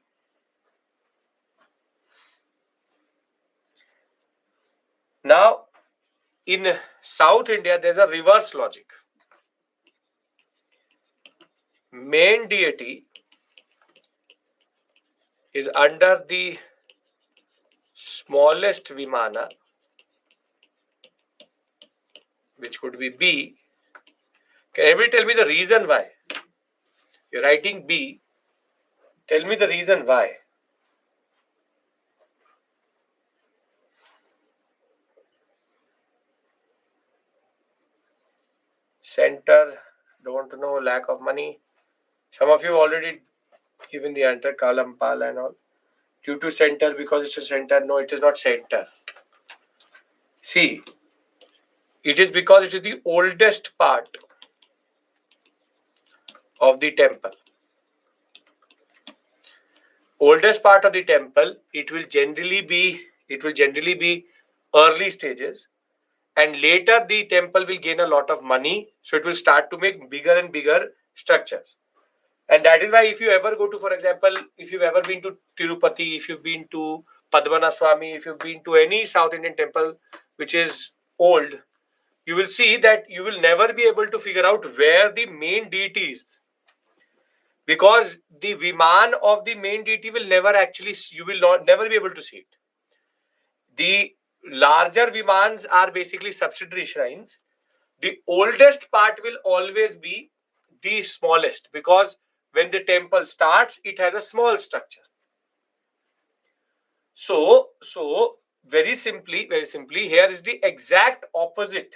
Now, in South India, there's a reverse logic. Main deity is under the smallest Vimana, which could be B. Can anybody tell me the reason why? You're writing B. Tell me the reason why. Center, don't know, lack of money. Some of you already given the answer, Kalampal and all. Due to center, because it's a center. No, it is not center. See, it is because it is the oldest part of the temple. Oldest part of the temple, it will generally be early stages, and later the temple will gain a lot of money, so it will start to make bigger and bigger structures. And that is why if you ever go to, for example, if you've ever been to Tirupati, if you've been to Padmanabhaswamy, if you've been to any South Indian temple which is old, you will see that you will never be able to figure out where the main deity is. Because the Viman of the main deity will never never be able to see it. The larger Vimans are basically subsidiary shrines. The oldest part will always be the smallest, because when the temple starts, it has a small structure. So very simply, here is the exact opposite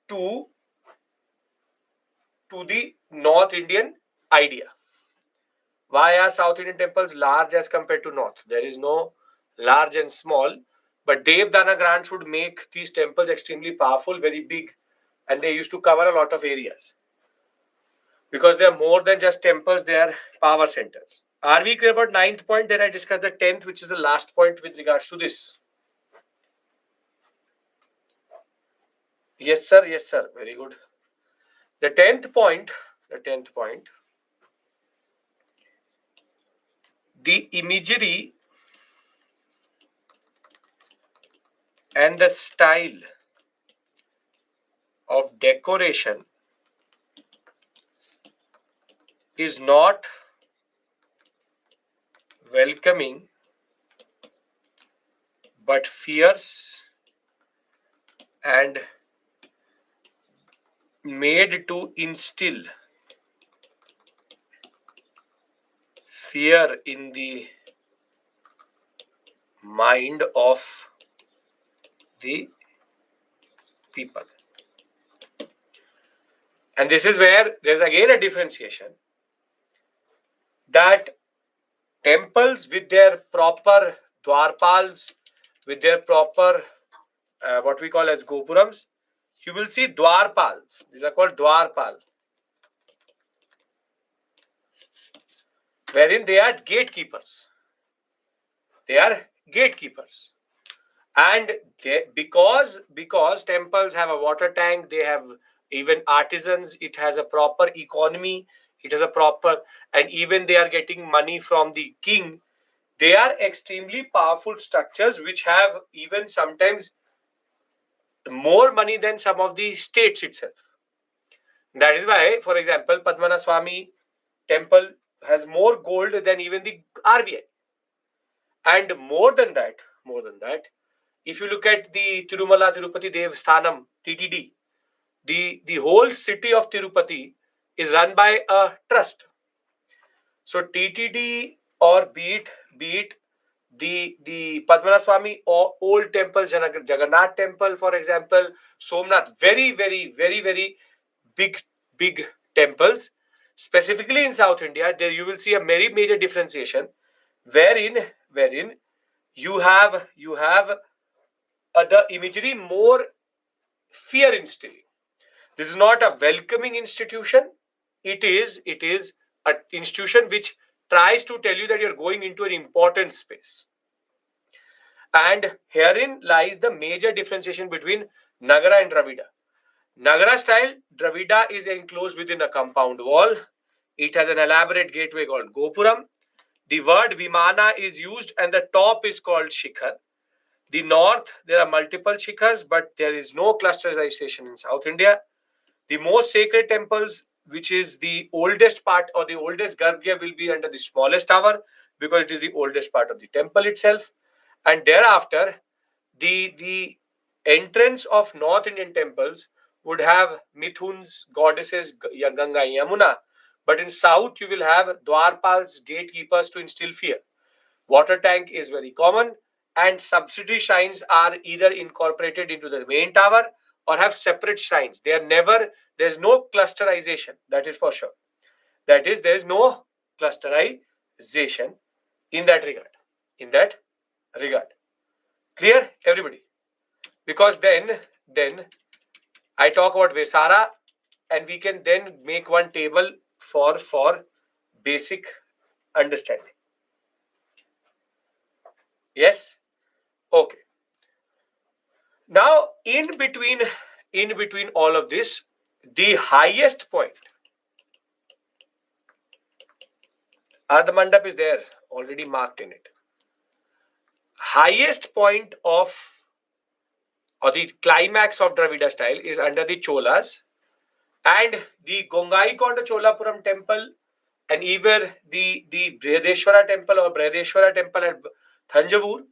to the North Indian idea. Why are South Indian temples large as compared to North? There is no large and small, but Devdana grants would make these temples extremely powerful, very big, and they used to cover a lot of areas. Because they are more than just temples, they are power centers. Are we clear about 9th point? Then I discuss the 10th, which is the last point with regards to this. Yes, sir. Yes, sir. Very good. The 10th point, the imagery and the style of decoration is not welcoming but fierce and made to instill fear in the mind of the people. And this is where there's again a differentiation, that temples with their proper dwarpals, with their proper what we call as gopurams, you will see dwarpals. These are called dwarpal, wherein they are gatekeepers. And because temples have a water tank, they have even artisans, it has a proper economy, it has a proper, and even they are getting money from the king. They are extremely powerful structures which have even sometimes more money than some of the states itself. That is why, for example, Padmanabhaswamy temple has more gold than even the RBI. And more than that, if you look at the Tirumala Tirupati Devasthanam, TTD, the whole city of Tirupati is run by a trust. So TTD, or be it the Padmanabhaswamy or old temple, Jagannath temple, for example, Somnath, very big temples. Specifically in South India, there you will see a very major differentiation, wherein you have the imagery more fear instilling. This is not a welcoming institution. It is an institution which tries to tell you that you're going into an important space. And herein lies the major differentiation between Nagara and Dravida. Nagara style, Dravida is enclosed within a compound wall. It has an elaborate gateway called Gopuram. The word Vimana is used and the top is called Shikhar. The north, there are multiple Shikhars, but there is no clusterization in South India. The most sacred temples, which is the oldest part or the oldest Garbhagriha, will be under the smallest tower because it is the oldest part of the temple itself. And thereafter, the entrance of North Indian temples would have Mithuns, goddesses, Ganga, Yamuna. But in South, you will have Dwarpals, gatekeepers to instill fear. Water tank is very common, and subsidiary shrines are either incorporated into the main tower or have separate shrines. They are never, there's no clusterization, that is for sure. That is, there is no clusterization in that regard. Clear, everybody? Because then I talk about Vesara, and we can then make one table for basic understanding. Yes? Okay. Now, in between all of this, the highest point, the mandap is there, already marked in it. Highest point of, or the climax of Dravida style is under the Cholas, and the Gongaikonda Cholapuram temple, and even the Brihadeshwara temple or Brihadeshwara temple at Thanjavur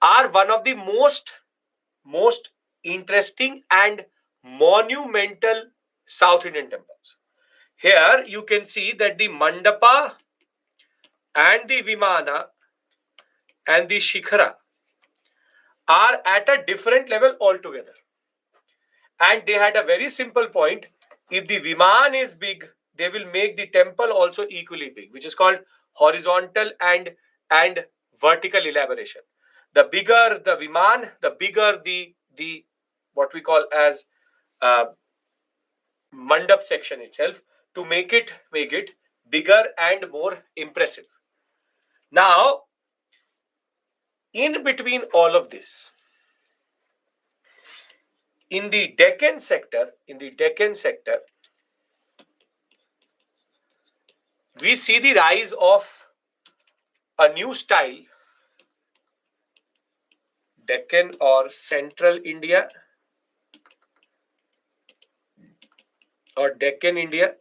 are one of the most interesting and monumental South Indian temples. Here you can see that the mandapa and the Vimana and the Shikhara are at a different level altogether. And they had a very simple point. If the Viman is big, they will make the temple also equally big, which is called horizontal and vertical elaboration. The bigger the Viman, the bigger the what we call as mandap section itself, to make it bigger and more impressive. Now, in between all of this, in the Deccan sector, we see the rise of a new style, Deccan or Central India or Deccan India,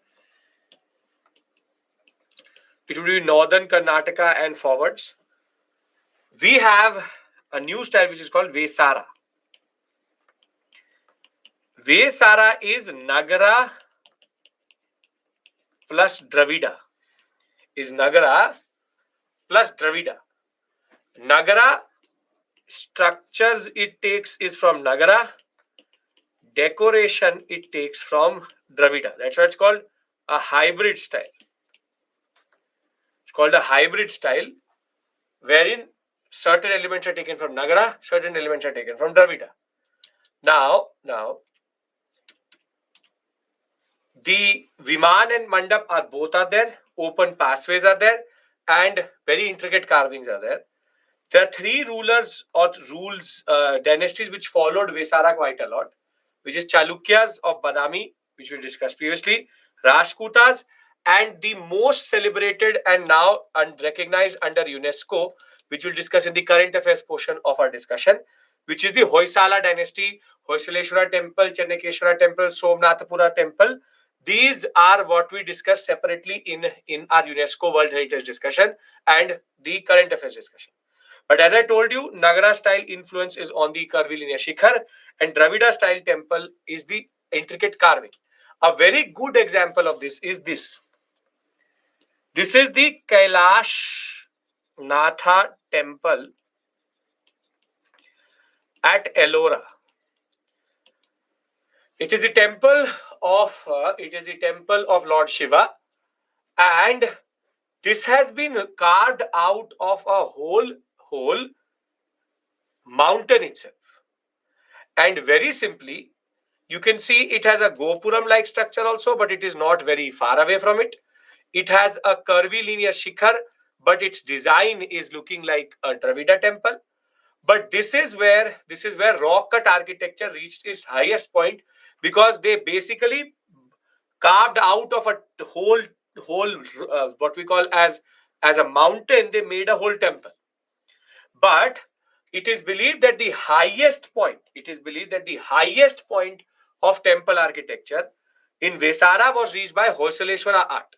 it would be Northern Karnataka and forwards. We have a new style which is called Vesara. Vesara is Nagara plus Dravida. Nagara structures it takes is from Nagara. Decoration it takes from Dravida. That's why it's called a hybrid style. It's called a hybrid style, wherein certain elements are taken from Nagara, certain elements are taken from Dravida. Now, the Viman and Mandap are both are there, open pathways are there, and very intricate carvings are there. There are three rulers or dynasties which followed Vesara quite a lot, which is Chalukyas of Badami, which we discussed previously, Rashtrakutas, and the most celebrated and now recognized under UNESCO, which we'll discuss in the current affairs portion of our discussion, which is the Hoysala dynasty, Hoysaleshwara temple, Chennakeshwara temple, Somnathapura temple. These are what we discuss separately in our UNESCO World Heritage discussion and the current affairs discussion. But as I told you, Nagara style influence is on the curvilinear Shikhar, and Dravida style temple is the intricate carving. A very good example of this is this. This is the Kailash Natha temple at Ellora. It is a temple of Lord Shiva, and this has been carved out of a whole mountain itself. And very simply, you can see it has a Gopuram like structure also, but it is not very far away from it. It has a curvilinear Shikhar, but its design is looking like a Dravida temple. But this is where rock cut architecture reached its highest point, because they basically carved out of a whole what we call as a mountain. They made a whole temple. But it is believed that the highest point of temple architecture in Vesara was reached by Hoysaleshwara art.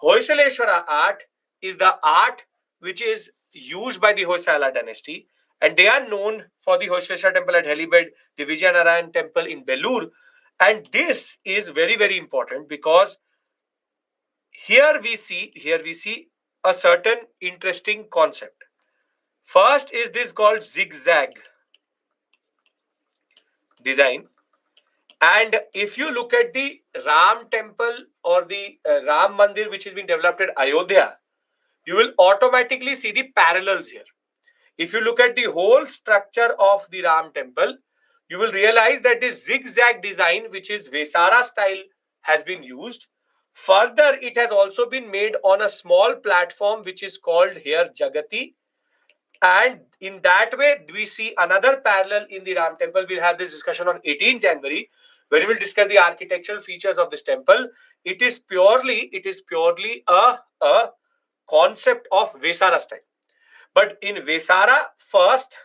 Hoysaleshwara art is the art which is used by the Hoysala dynasty, and they are known for the Hoysaleshwara temple at Helibed, the Vijayanarayan temple in Belur. And this is very, very important, because here we see a certain interesting concept. First is this called zigzag design. And if you look at the Ram temple or the Ram Mandir which has been developed at Ayodhya, you will automatically see the parallels here. If you look at the whole structure of the Ram temple, you will realize that this zigzag design, which is Vesara style, has been used. Further, it has also been made on a small platform which is called here Jagati. And in that way, we see another parallel in the Ram temple. We'll have this discussion on 18 January, where we will discuss the architectural features of this temple. It is purely a concept of Vesara style. But in Vesara, first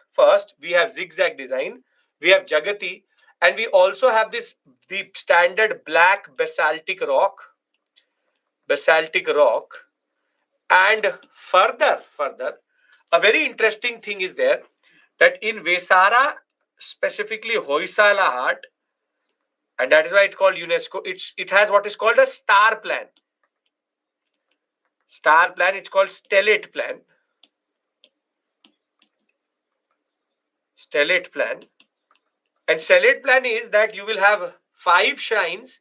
we have zigzag design, we have Jagati, and we also have the standard black basaltic rock. And further, a very interesting thing is there, that in Vesara, specifically Hoysala art, and that is why it's called UNESCO, it has what is called a star plan. Star plan, it's called stellate plan. Stellate plan. And stellate plan is that you will have 5 shrines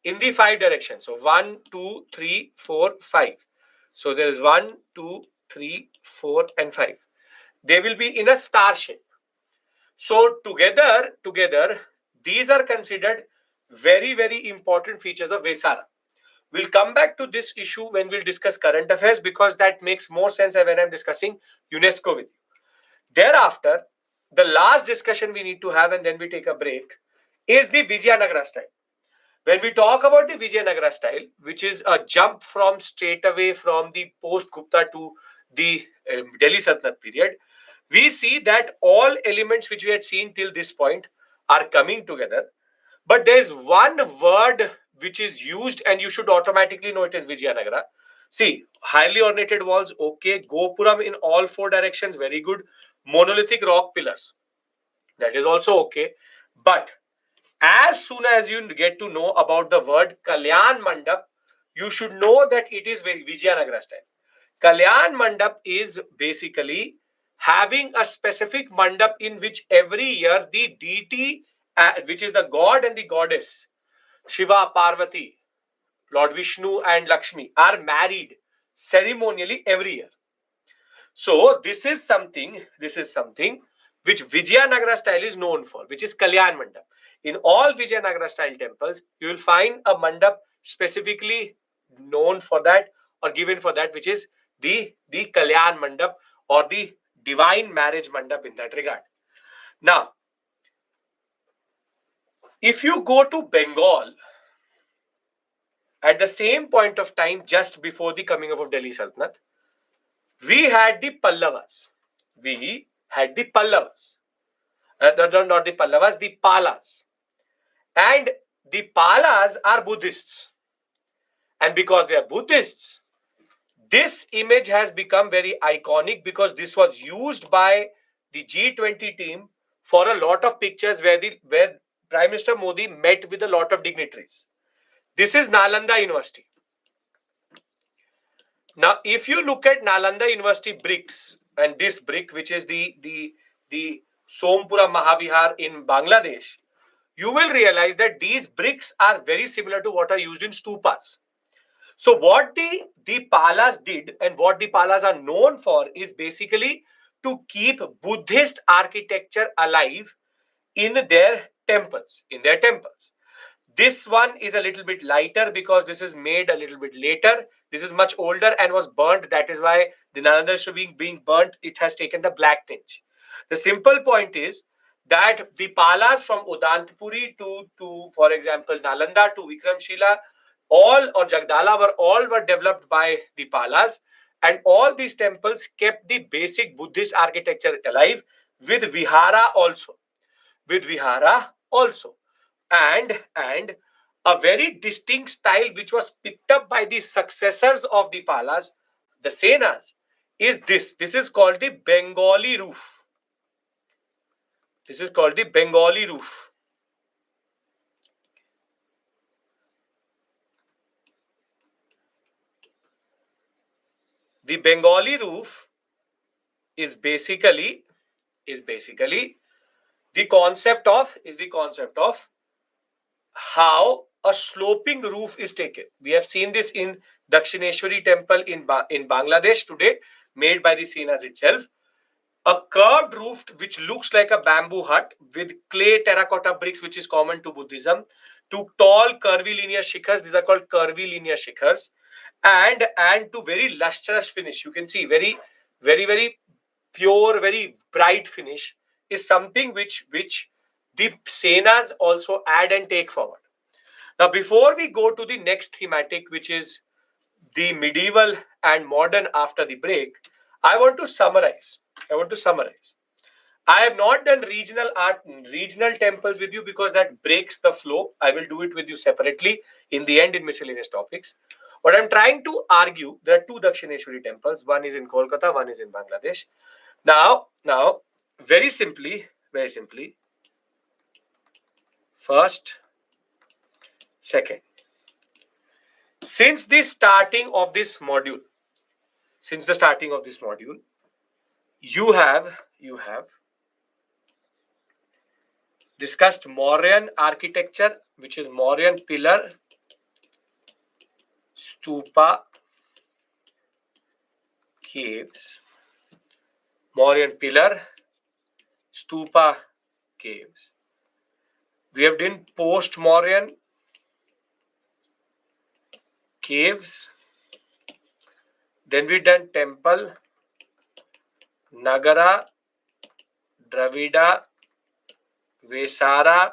in the 5 directions. So 1, 2, 3, 4, 5. So there is 1, 2, 3, 4, and 5. They will be in a star shape. So together, these are considered very, very important features of Vesara. We'll come back to this issue when we'll discuss current affairs, because that makes more sense when I'm discussing UNESCO with you. Thereafter, the last discussion we need to have, and then we take a break, is the Vijayanagara style. When we talk about the Vijayanagara style, which is a jump from straight away from the post-Gupta to the Delhi Sultanate period, we see that all elements which we had seen till this point are coming together. But there is one word which is used, and you should automatically know it is Vijayanagara. See, highly ornated walls, okay. Gopuram in all 4 directions, very good. Monolithic rock pillars, that is also okay. But as soon as you get to know about the word Kalyan Mandap, you should know that it is Vijayanagara style. Kalyan Mandap is basically having a specific mandap in which every year the deity, which is the god and the goddess, Shiva, Parvati, Lord Vishnu, and Lakshmi, are married ceremonially every year. So this is something which Vijayanagara style is known for, which is Kalyan Mandap. In all Vijayanagara style temples, you will find a mandap specifically known for that or given for that, which is the Kalyan Mandap or the divine marriage mandap in that regard. Now, if you go to Bengal at the same point of time, just before the coming up of Delhi Sultanate, we had the Pallavas. Not the Pallavas, the Palas. And the Palas are Buddhists. And because they are Buddhists, this image has become very iconic, because this was used by the G20 team for a lot of pictures where Prime Minister Modi met with a lot of dignitaries. This is Nalanda University. Now, if you look at Nalanda University bricks, and this brick, which is the Sompura Mahavihar in Bangladesh, you will realize that these bricks are very similar to what are used in stupas. So what the Palas did, and what the Palas are known for, is basically to keep Buddhist architecture alive in their temples. This one is a little bit lighter because this is made a little bit later. This is much older and was burnt. That is why the Nalanda is being burnt. It has taken the black tinge. The simple point is that the Palas from Udantapuri to for example, Nalanda to Vikramshila, all or Jagdala were developed by the Palas, and all these temples kept the basic Buddhist architecture alive with Vihara also. And a very distinct style which was picked up by the successors of the Palas, the Senas, is this. This is called the Bengali roof. The Bengali roof is basically the concept of how a sloping roof is taken. We have seen this in Dakshineshwari temple in Bangladesh today, made by the Senas itself. A curved roof which looks like a bamboo hut with clay terracotta bricks, which is common to Buddhism, to tall curvy linear shikhars. These are called curvy linear shikhars, and to very lustrous finish. You can see very, very, very pure, very bright finish is something which the Senas also add and take forward. Now, before we go to the next thematic, which is the medieval and modern after the break, I want to summarize. I have not done regional temples with you because that breaks the flow. I will do it with you separately in the end in miscellaneous topics. What I'm trying to argue, there are 2 Dakshineshwari temples. One is in Kolkata, one is in Bangladesh. Now, very simply, first, second. Since the starting of this module, since the starting of this module, you have discussed Mauryan architecture, which is Mauryan pillar, stupa, caves. Mauryan pillar, stupa, caves. We have done post-Mauryan caves. Then we done temple, Nagara, Dravida, Vesara,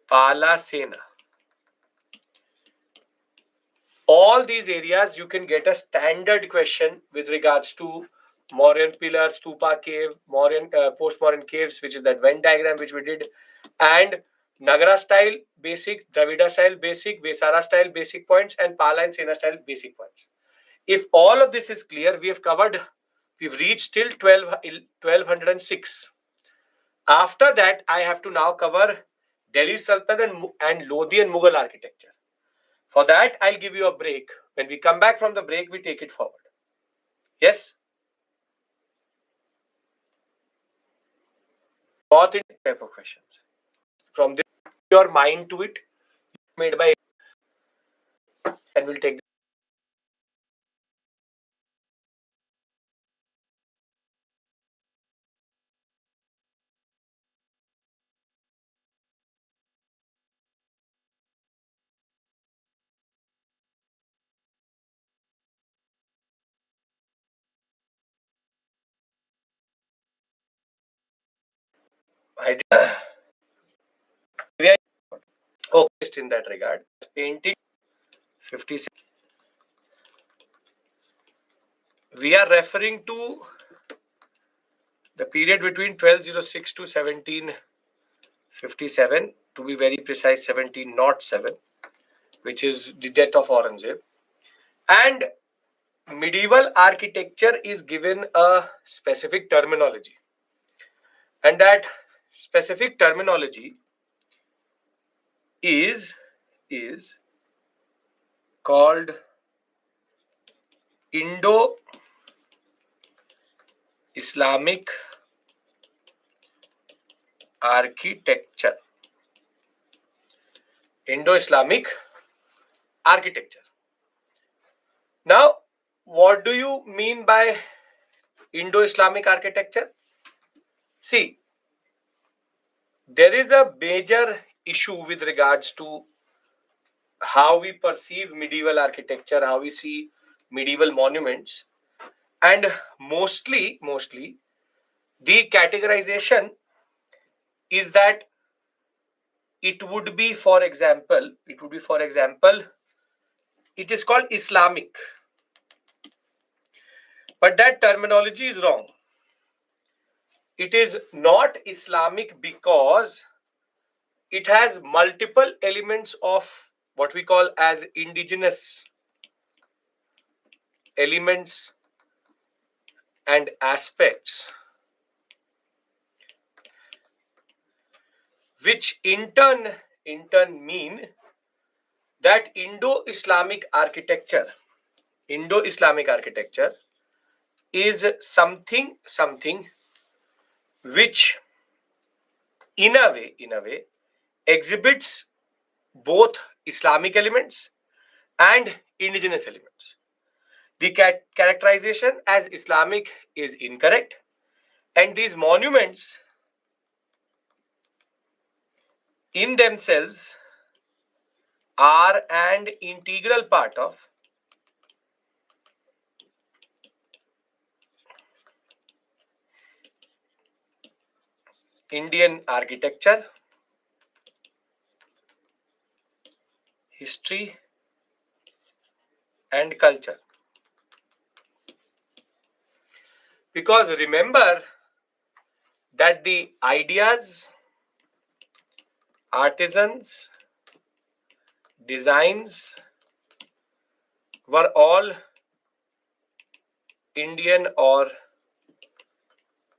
Pala, Sena. All these areas you can get a standard question with regards to Mauryan pillar, stupa cave, Mauryan post-Mauryan caves, which is that Venn diagram which we did, and Nagara style basic, Dravida style basic, Vesara style basic points, and Pala and Sena style basic points. If all of this is clear, we've reached till 1206. After that, I have to now cover Delhi Sultanate and Lodi and Mughal architecture. For that, I'll give you a break. When we come back from the break, we take it forward. Yes? Both in type of questions. From this, your mind to it, made by, and we'll take. I did. Okay, just in that regard, painting 56. We are referring to the period between 1206 to 1757, to be very precise, 1707, which is the death of Aurangzeb. And medieval architecture is given a specific terminology. And that specific terminology is called Indo-Islamic architecture. Indo-Islamic architecture. Now, what do you mean by Indo-Islamic architecture? See, there is a major issue with regards to how we perceive medieval architecture, how we see medieval monuments, and mostly the categorization is that it would be, for example, it is called Islamic, but that terminology is wrong. It is not Islamic because it has multiple elements of what we call as indigenous elements and aspects, which in turn mean that Indo-Islamic architecture is something which in a way exhibits both Islamic elements and indigenous elements. The characterization as Islamic is incorrect, and these monuments in themselves are an integral part of Indian architecture, history, and culture. Because remember that the ideas, artisans, designs were all Indian or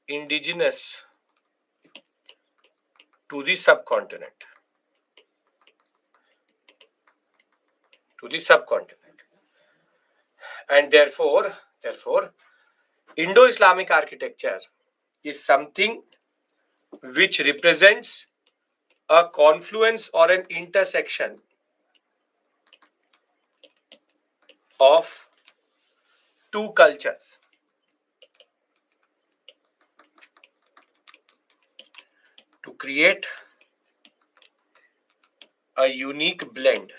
indigenous to the subcontinent. And therefore, Therefore, Indo-Islamic architecture is something which represents a confluence or an intersection of two cultures to create a unique blend.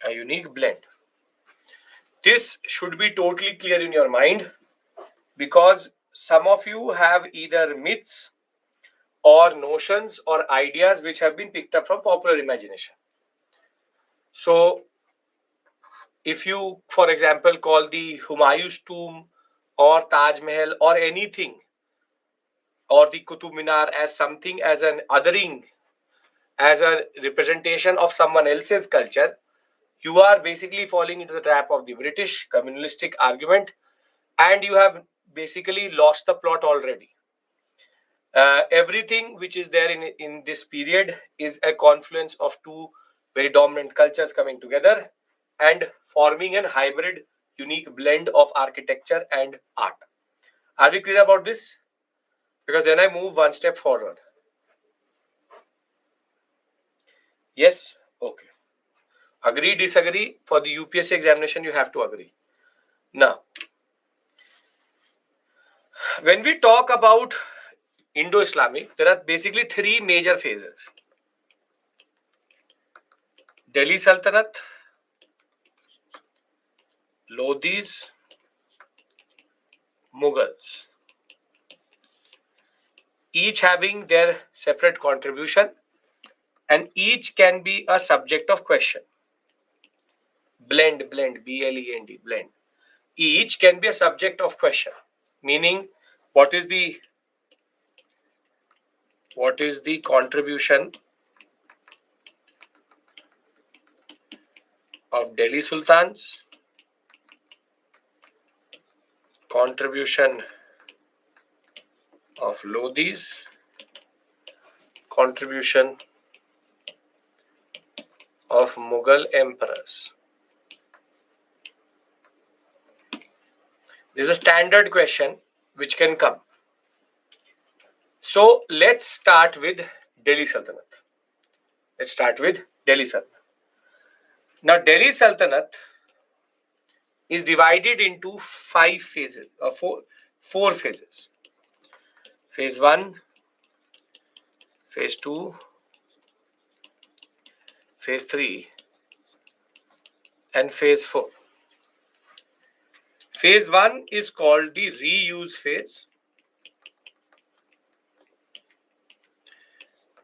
A unique blend. This should be totally clear in your mind, because some of you have either myths or notions or ideas which have been picked up from popular imagination. So, if you, for example, call the Humayun's tomb or Taj Mahal or anything, or the Qutub Minar as something, as an othering, as a representation of someone else's culture, you are basically falling into the trap of the British communalistic argument, and you have basically lost the plot already. Everything which is there in this period is a confluence of two very dominant cultures coming together and forming a hybrid, unique blend of architecture and art. Are we clear about this? Because then I move one step forward. Yes? Okay. Agree, disagree? For the UPSC examination, you have to agree. Now, when we talk about Indo-Islamic, there are basically three major phases. Delhi Sultanate, Lodhis, Mughals, each having their separate contribution, and each can be a subject of question. Blend, B-L-E-N-D, blend. Each can be a subject of question, meaning what is the contribution of Delhi Sultans, contribution of Lodhis, contribution of Mughal emperors. This is a standard question which can come. So let's start with Delhi Sultanate. Let's start with Delhi Sultanate. Now, Delhi Sultanate is divided into 5 phases, or four phases. Phase 1, Phase 2, Phase 3, and Phase 4. Phase 1 is called the reuse phase.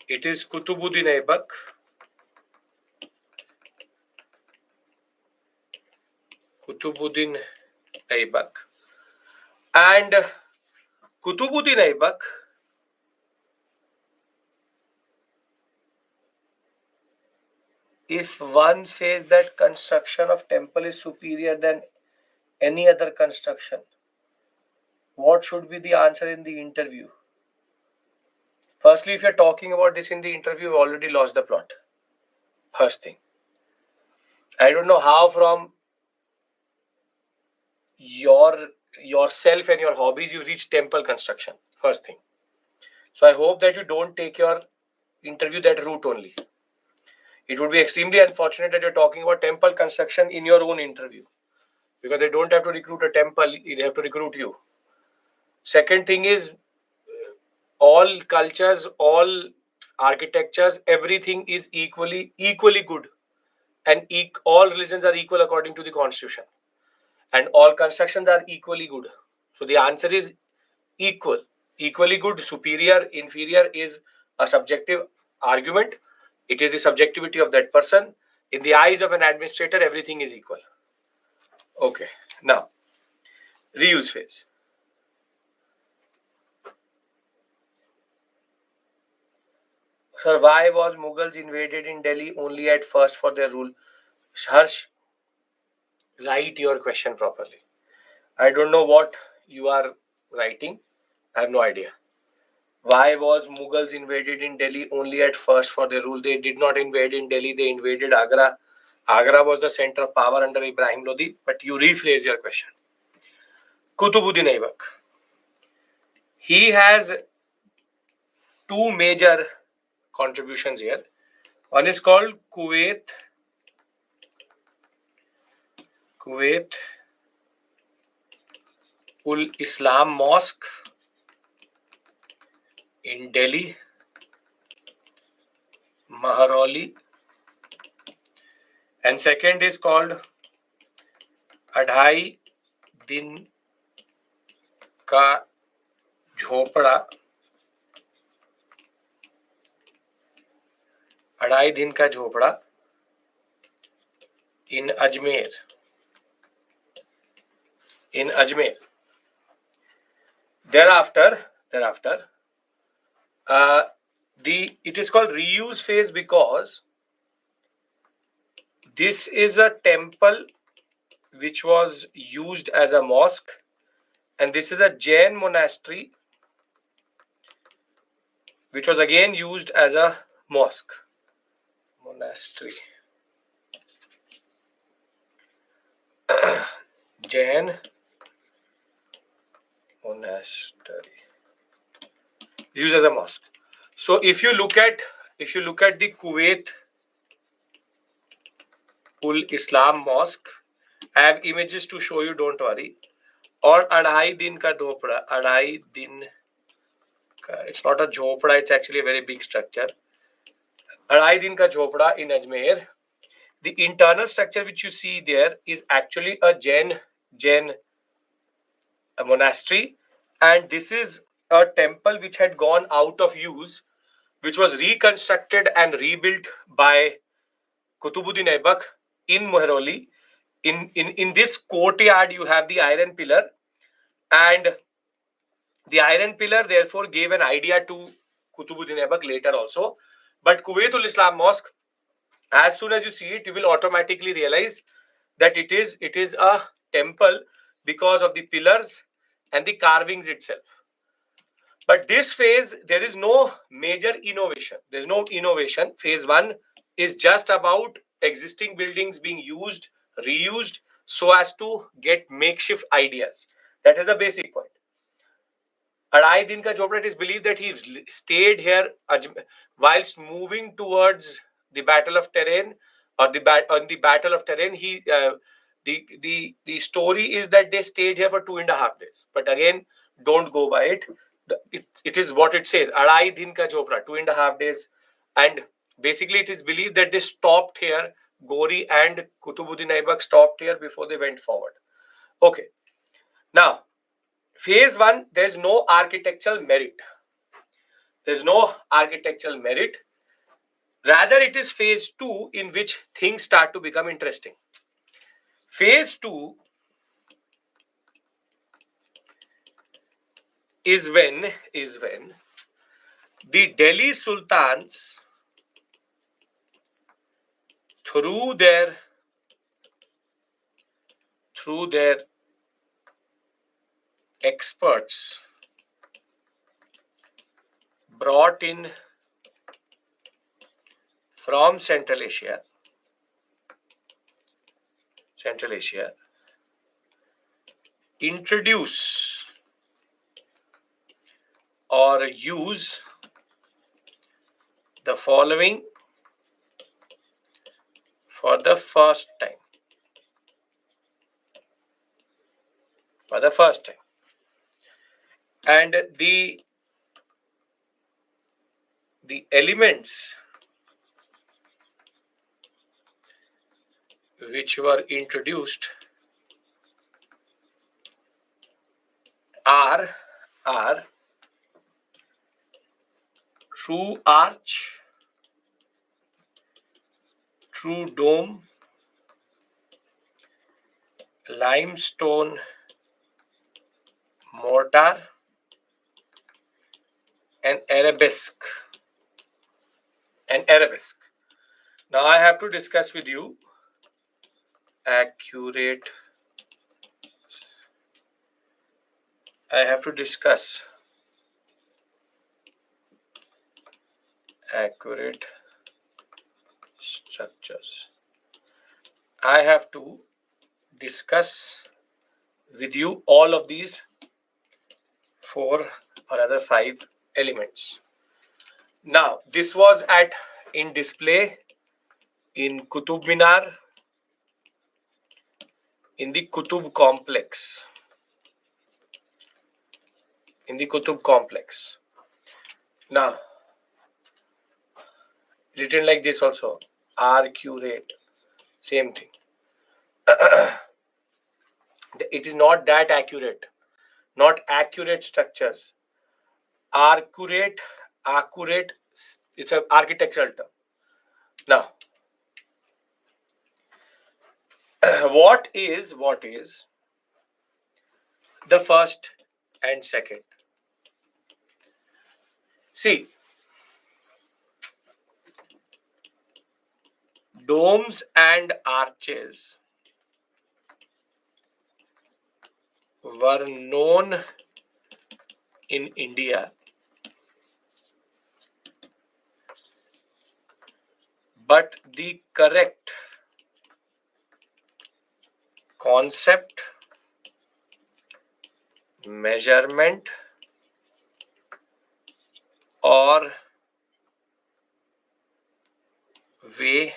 It is Qutbuddin Aibak, and Qutbuddin Aibak if one says that construction of temple is superior than any other construction, what should be the answer in the interview? Firstly, if you're talking about this in the interview, you've already lost the plot. First thing. I don't know how from yourself and your hobbies you reach temple construction. First thing. So I hope that you don't take your interview that route only. It would be extremely unfortunate that you're talking about temple construction in your own interview, because they don't have to recruit a temple, they have to recruit you. Second thing is, all cultures, all architectures, everything is equally good, and all religions are equal according to the constitution, and all constructions are equally good. So the answer is equal. Equally good, superior, inferior is a subjective argument. It is the subjectivity of that person. In the eyes of an administrator, everything is equal. Okay, now reuse phase. Sir, why was Mughals invaded in Delhi only at first for their rule? Harsh, write your question properly. I don't know what you are writing. I have no idea. Why was Mughals invaded in Delhi only at first for their rule? They did not invade in Delhi. They invaded Agra. Agra was the center of power under Ibrahim Lodi, but you rephrase your question. Qutbuddin Aibak. He has two major contributions here. One is called Kuwait Ul Islam Mosque in Delhi, Maharauli, and second is called Adhai Din Ka Jhopda, Adhai Din Ka Jhopda in Ajmer. Thereafter, it is called reuse phase because this is a temple which was used as a mosque, and this is a Jain monastery which was again used as a mosque. Jain monastery used as a mosque. So if you look at the Kuwait Ul Islam Mosque, I have images to show you, don't worry. Or Adhai Din Ka Jhopda, Adhai Din Ka, it's not a Jhopda, it's actually a very big structure. Adhai Din Ka Jhopda in Ajmer. The internal structure which you see there is actually a Jain monastery, and this is a temple which had gone out of use, which was reconstructed and rebuilt by Qutbuddin Aibak in Mehrauli. In this courtyard, you have the iron pillar, and the iron pillar therefore gave an idea to Qutbuddin Aibak later also. But Kuwaitul Islam Mosque, as soon as you see it, you will automatically realize that it is a temple because of the pillars and the carvings itself. But this phase, there is no major innovation. There's no innovation. Phase 1 is just about existing buildings being used, reused, so as to get makeshift ideas. That is the basic point. Adhai Din Ka Jhopda, it is believed that he stayed here whilst moving towards the Battle of Tehran, or on the Battle of Tehran. The story is that they stayed here for 2.5 days. But again, don't go by it. It is what it says. Adhai Din Ka Jhopda, 2.5 days. And basically, it is believed that they stopped here. Ghori and Qutbuddin Aibak stopped here before they went forward. Okay. Now, phase 1, there's no architectural merit. Rather, it is phase 2 in which things start to become interesting. Phase 2 is when the Delhi Sultans, through their experts, brought in from Central Asia, introduce or use the following for the first time. And the elements which were introduced are true arch, true dome, limestone mortar, and arabesque. Now I have to discuss with you accurate structures. I have to discuss with you all of these 4 or other 5 elements. Now, this was in display in Qutub Minar, in the Qutub complex. Now, written like this also, arcuate, same thing. It is not that accurate, not accurate structures. Accurate, it's an architectural term. Now, what is the first and second? See, domes and arches were known in India, but the correct concept, measurement, or way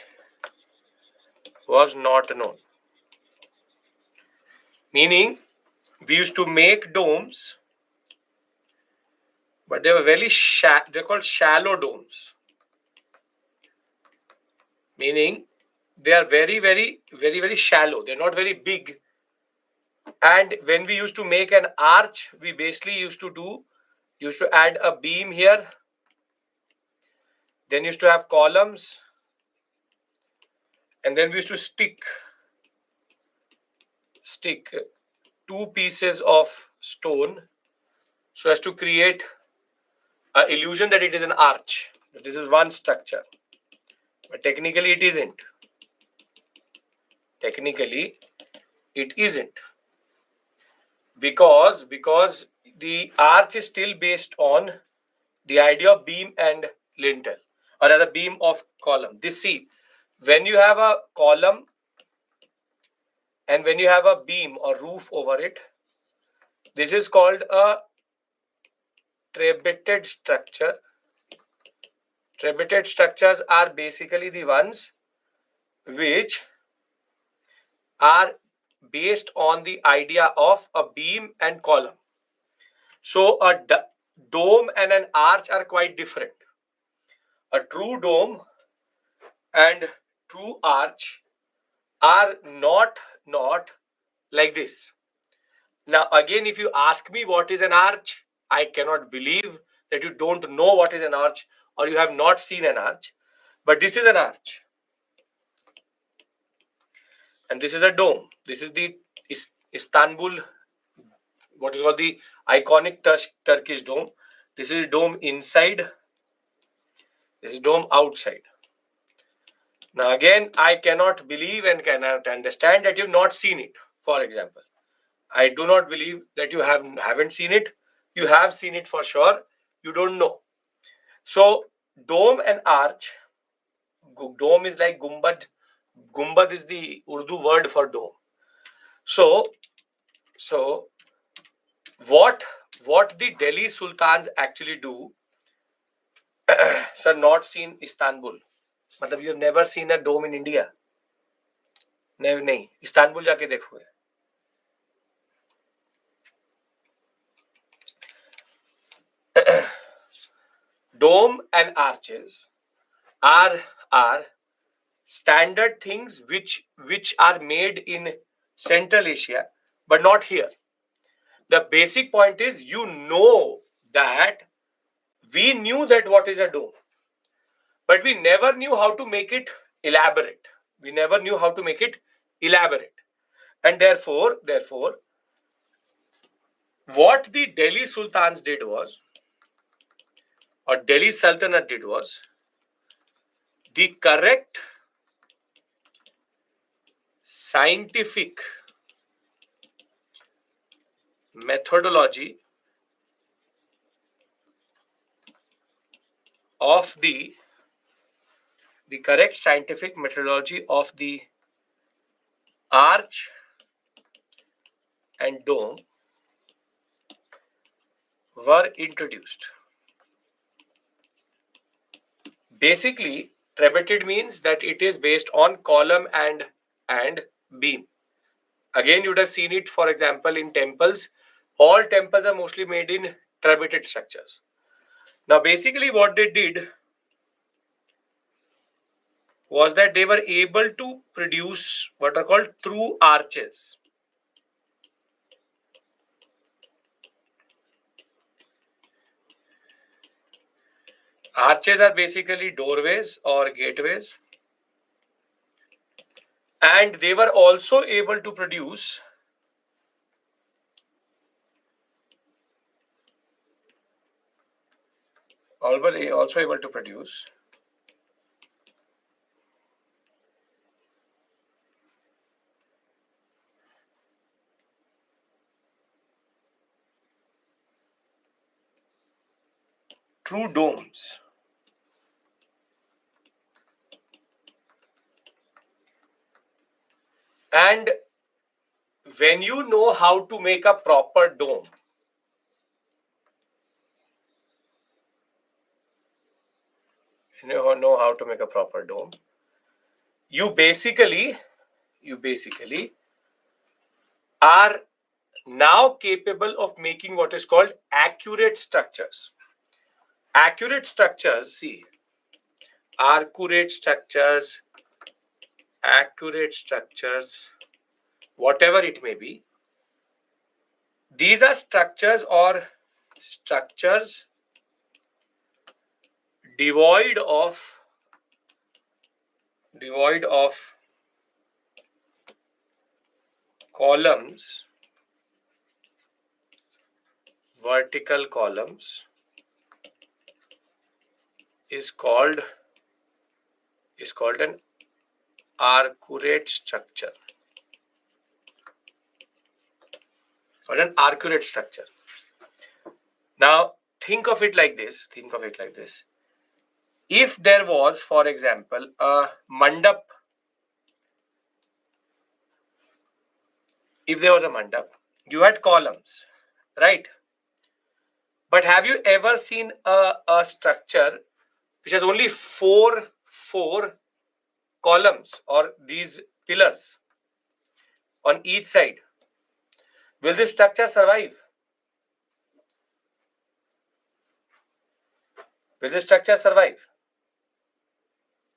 was not known. Meaning, we used to make domes, but they were they're called shallow domes. Meaning, they are very shallow. They're not very big. And when we used to make an arch, we basically used to add a beam here, then used to have columns, and then we used to stick 2 pieces of stone so as to create an illusion that it is an arch. This is one structure, but technically it isn't. Because the arch is still based on the idea of beam and lintel, or rather beam of column. See, when you have a column and when you have a beam or roof over it, this is called a trabeated structure. Trabeated structures are basically the ones which are based on the idea of a beam and column. So a dome and an arch are quite different. A true dome and true arch are not like this. Now again, if you ask me what is an arch, I cannot believe that you don't know what is an arch or you have not seen an arch. But this is an arch. And this is a dome. This is the Istanbul, what is called the iconic Turkish dome. This is dome inside. This is dome outside. Now again, I cannot believe and cannot understand that you've not seen it. For example, I do not believe that you haven't seen it. You have seen it for sure. You don't know. So dome and arch. Dome is like gumbad. Gumbad is the Urdu word for dome. So what the Delhi Sultans actually do? Sir, not seen Istanbul. मतलब you have never seen a dome in India. नहीं, Istanbul जाके देखो. Dome and arches are standard things which are made in Central Asia, but not here. The basic point is, that we knew that what is a dome, but we never knew how to make it elaborate. And therefore, what the Delhi Sultans did was, or Delhi Sultanate did was, the correct scientific methodology of the arch and dome were introduced. Basically, trabeted means that it is based on column and beam. Again, you would have seen it, for example, in temples. All temples are mostly made in trabeted structures. Now, basically, what they did was that they were able to produce what are called true arches. Arches are basically doorways or gateways. And they were also able to produce true domes. And when you know how to make a proper dome, you basically are now capable of making what is called accurate structures. Accurate structures, accurate structures, whatever it may be, these are structures devoid of columns, vertical columns, is called an arcuate structure. Now, think of it like this. If there was, for example, a mandap, you had columns, right? But have you ever seen a structure which has only four columns or these pillars on each side? Will this structure survive?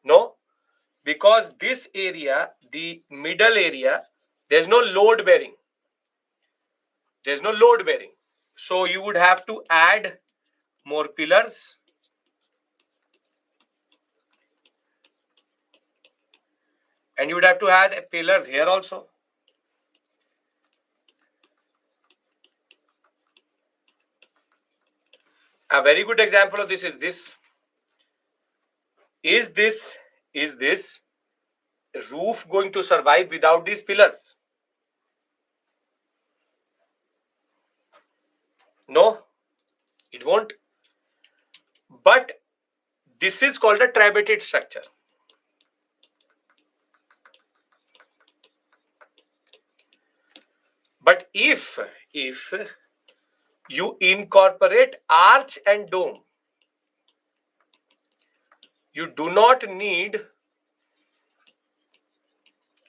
No, because this area, the middle area, there's no load bearing. So you would have to add more pillars, and you would have to add pillars here also. A very good example of this is this. Is this roof going to survive without these pillars? No, it won't. But this is called a trabeted structure. But if you incorporate arch and dome, you do not need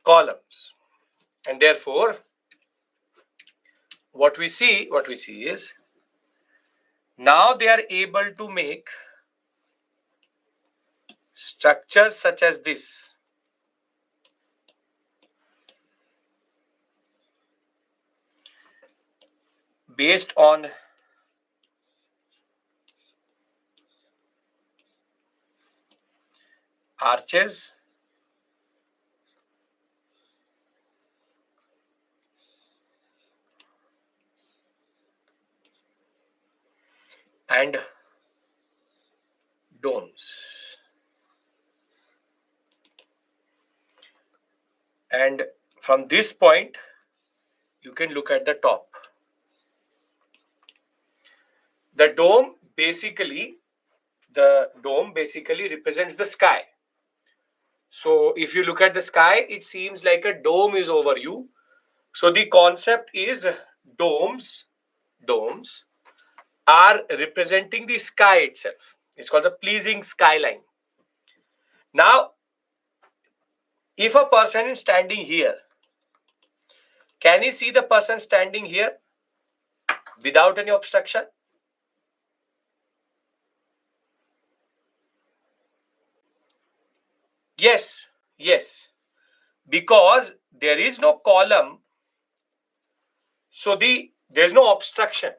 columns, and therefore what we see is now they are able to make structures such as this. Based on arches and domes. And from this point, you can look at the top. The dome basically represents the sky. So if you look at the sky, it seems like a dome is over you. So the concept is domes are representing the sky itself. It's called the pleasing skyline. Now, if a person is standing here, can you see the person standing here without any obstruction? Yes, yes. Because there is no column, so there's no obstruction.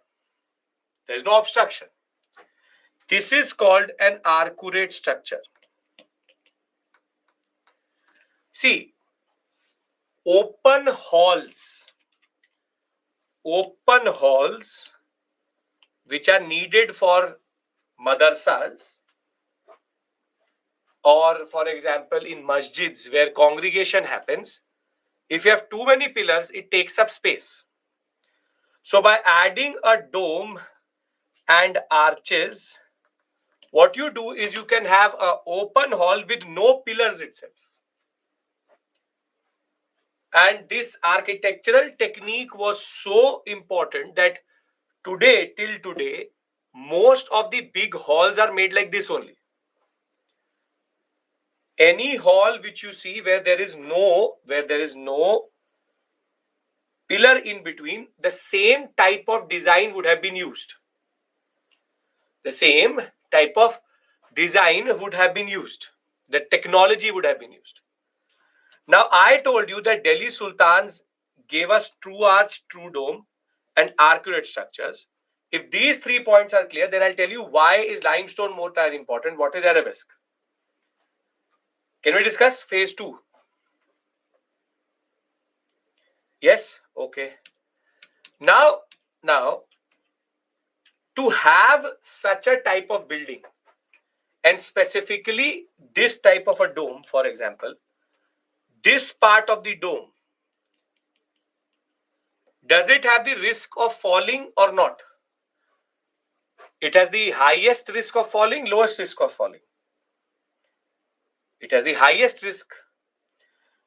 There's no obstruction. This is called an arcuate structure. See, open halls which are needed for madrasas, or for example in masjids where congregation happens, if you have too many pillars, it takes up space. So by adding a dome and arches, what you do is you can have an open hall with no pillars itself. And this architectural technique was so important that till today, most of the big halls are made like this only. Any hall which you see where there is no pillar in between, the same type of design would have been used. The same type of design would have been used. The technology would have been used. Now, I told you that Delhi Sultans gave us true arch, true dome, and arcuate structures. If these 3 points are clear, then I'll tell you why is limestone mortar important, what is arabesque. Can we discuss phase 2? Yes? Okay. Now, to have such a type of building, and specifically this type of a dome, for example, this part of the dome, does it have the risk of falling or not? It has the highest risk of falling, lowest risk of falling. It has the highest risk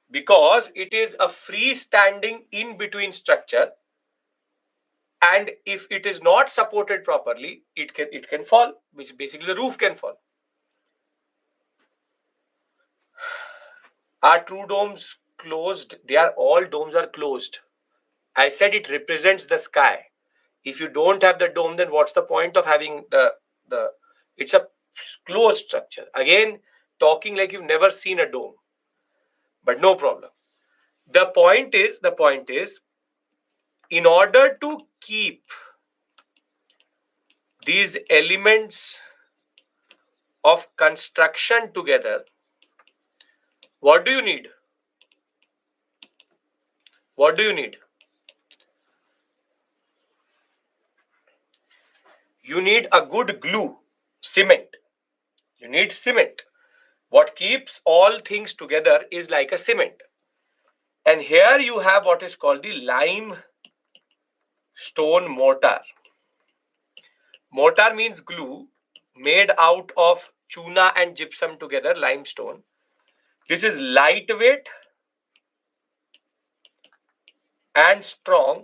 because it is a freestanding in between structure, and if it is not supported properly, it can fall, which basically the roof can fall. Are true domes closed? All domes are closed. I said it represents the sky. If you don't have the dome, then what's the point of having it's a closed structure. Again, talking like you've never seen a dome. But no problem. The point is, in order to keep these elements of construction together, what do you need? What do you need? You need a good glue, cement. You need cement. What keeps all things together is like a cement. And here you have what is called the limestone mortar. Mortar means glue made out of chuna and gypsum together, limestone. This is lightweight and strong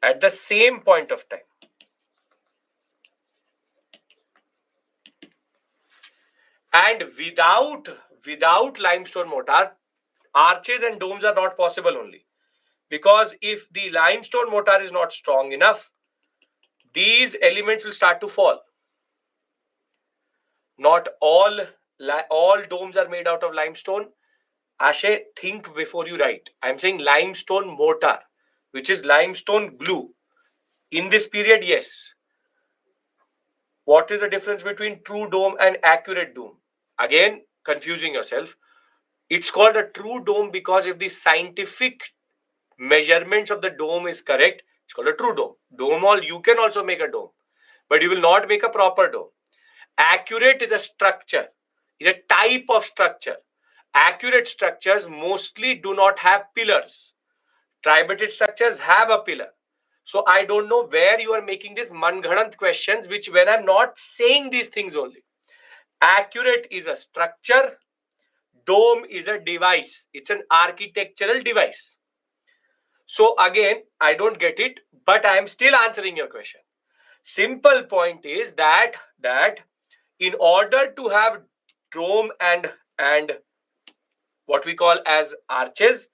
at the same point of time. And without limestone mortar, arches and domes are not possible only. Because if the limestone mortar is not strong enough, these elements will start to fall. Not all domes are made out of limestone. Ashay, think before you write. I'm saying limestone mortar, which is limestone glue. In this period, yes. What is the difference between true dome and accurate dome? Again, confusing yourself. It's called a true dome because if the scientific measurements of the dome is correct, it's called a true dome. You can also make a dome, but you will not make a proper dome. Accurate is a structure, is a type of structure. Accurate structures mostly do not have pillars. Tripartite structures have a pillar. So I don't know where you are making these manghanant questions, which when I'm not saying these things only. Accurate is a structure. Dome is a device. It's an architectural device. So again, I don't get it, but I am still answering your question. Simple point is that in order to have dome and what we call as arches,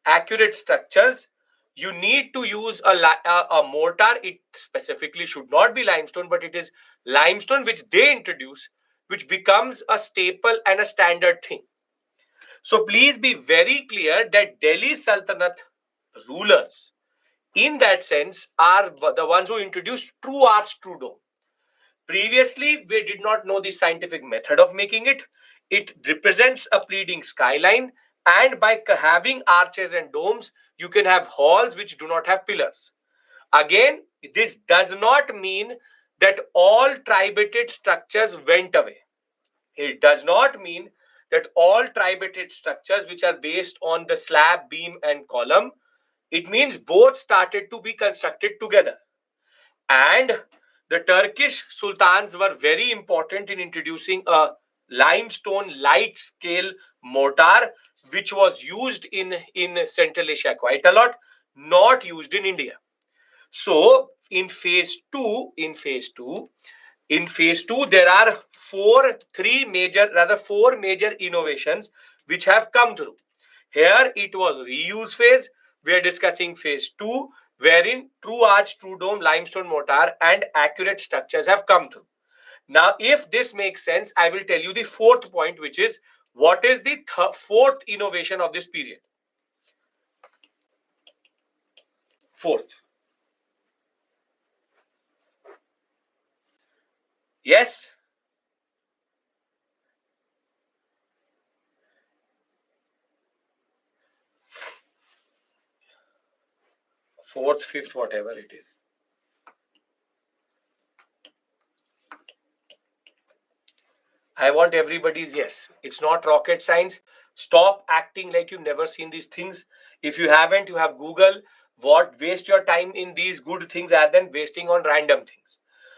accurate structures, you need to use a mortar. It specifically should not be limestone, but it is limestone which they introduce, which becomes a staple and a standard thing. So please be very clear that Delhi Sultanate rulers, in that sense, are the ones who introduced true arch, true dome. Previously, we did not know the scientific method of making it. It represents a pleading skyline, and by having arches and domes, you can have halls which do not have pillars. Again, this does not mean that all tribated structures went away. It does not mean that all tribated structures which are based on the slab, beam, and column, it means both started to be constructed together. And the Turkish sultans were very important in introducing a limestone light scale mortar, which was used in Central Asia quite a lot, not used in India. So in phase two, there are four major innovations which have come through. Here it was reuse phase. We are discussing phase two, wherein true arch, true dome, limestone mortar, and accurate structures have come through. Now, if this makes sense, I will tell you the fourth point, which is what is the fourth innovation of this period. Fourth. Yes. Fourth, fifth, whatever it is. I want everybody's yes. It's not rocket science. Stop acting like you've never seen these things. If you haven't, you have Google. Waste your time in these good things rather than wasting on random things.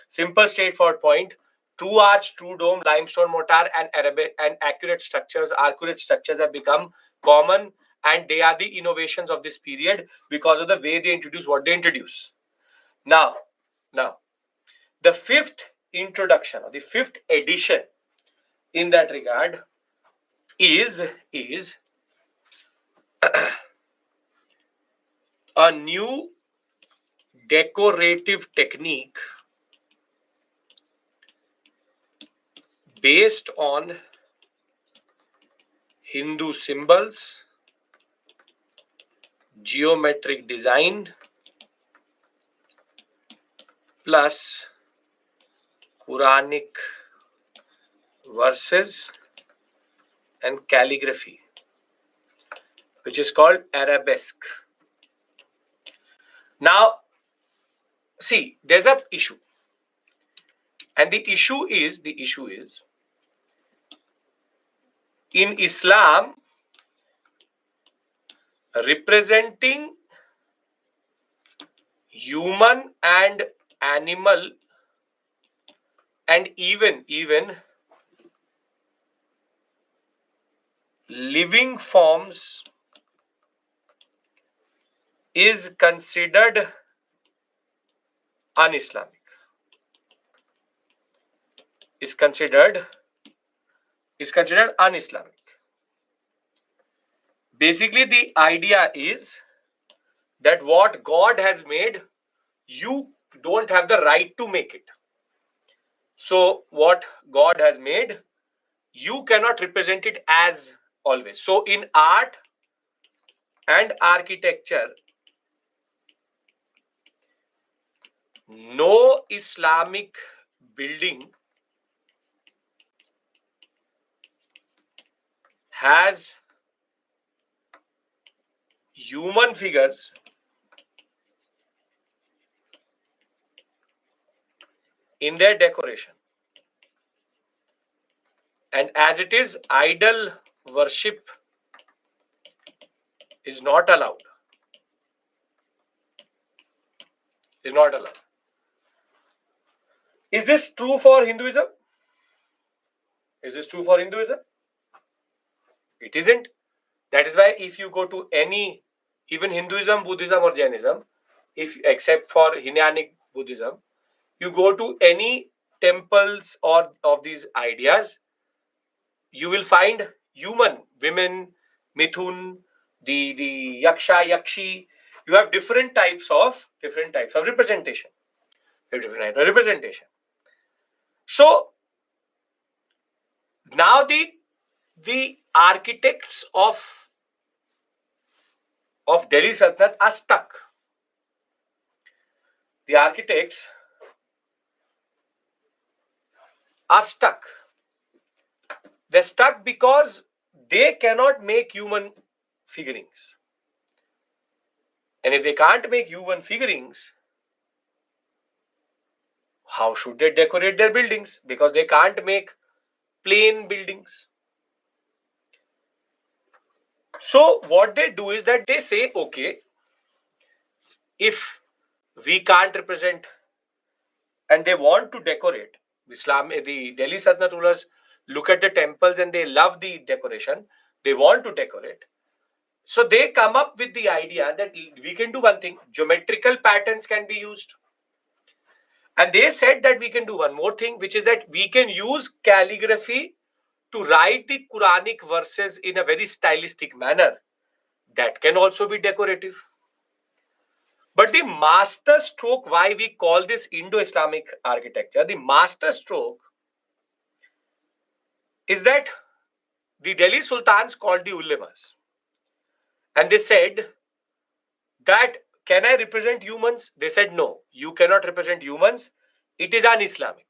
Simple, straightforward point. True arch, true dome, limestone mortar, and Arabic and accurate structures have become common, and they are the innovations of this period because of the way they introduce what they introduce. Now, the fifth introduction or the fifth edition in that regard is a new decorative technique based on Hindu symbols, geometric design, plus Quranic verses and calligraphy, which is called arabesque. Now, see, there's an issue. And the issue is in Islam, representing human and animal and even living forms is considered un-Islamic. Is considered un-Islamic. Basically, the idea is that what God has made, you don't have the right to make it. So what God has made, you cannot represent it as always. So in art and architecture, no Islamic building has human figures in their decoration. And as it is, idol worship is not allowed. Is not allowed. Is this true for Hinduism? Is this true for Hinduism? It isn't. That is why if you go to any, even Hinduism, Buddhism or Jainism, if except for Hinayanic Buddhism, you go to any temples or of these ideas, you will find human women, Mithun, the Yaksha, Yakshi. You have different types of representation. Different types of representation. So now the architects of Delhi Sultanate are stuck. The architects are stuck. They're stuck because they cannot make human figurines. And if they can't make human figurines, how should they decorate their buildings? Because they can't make plain buildings. So what they do is that they say, okay, if we can't represent, and they want to decorate, the Delhi Sultanate rulers look at the temples and they love the decoration. They want to decorate. So they come up with the idea that we can do one thing. Geometrical patterns can be used. And they said that we can do one more thing, which is that we can use calligraphy to write the Quranic verses in a very stylistic manner. That can also be decorative. But the master stroke, why we call this Indo-Islamic architecture, the master stroke is that the Delhi Sultans called the ulemas. And they said that, can I represent humans? They said, no, you cannot represent humans. It is un-Islamic.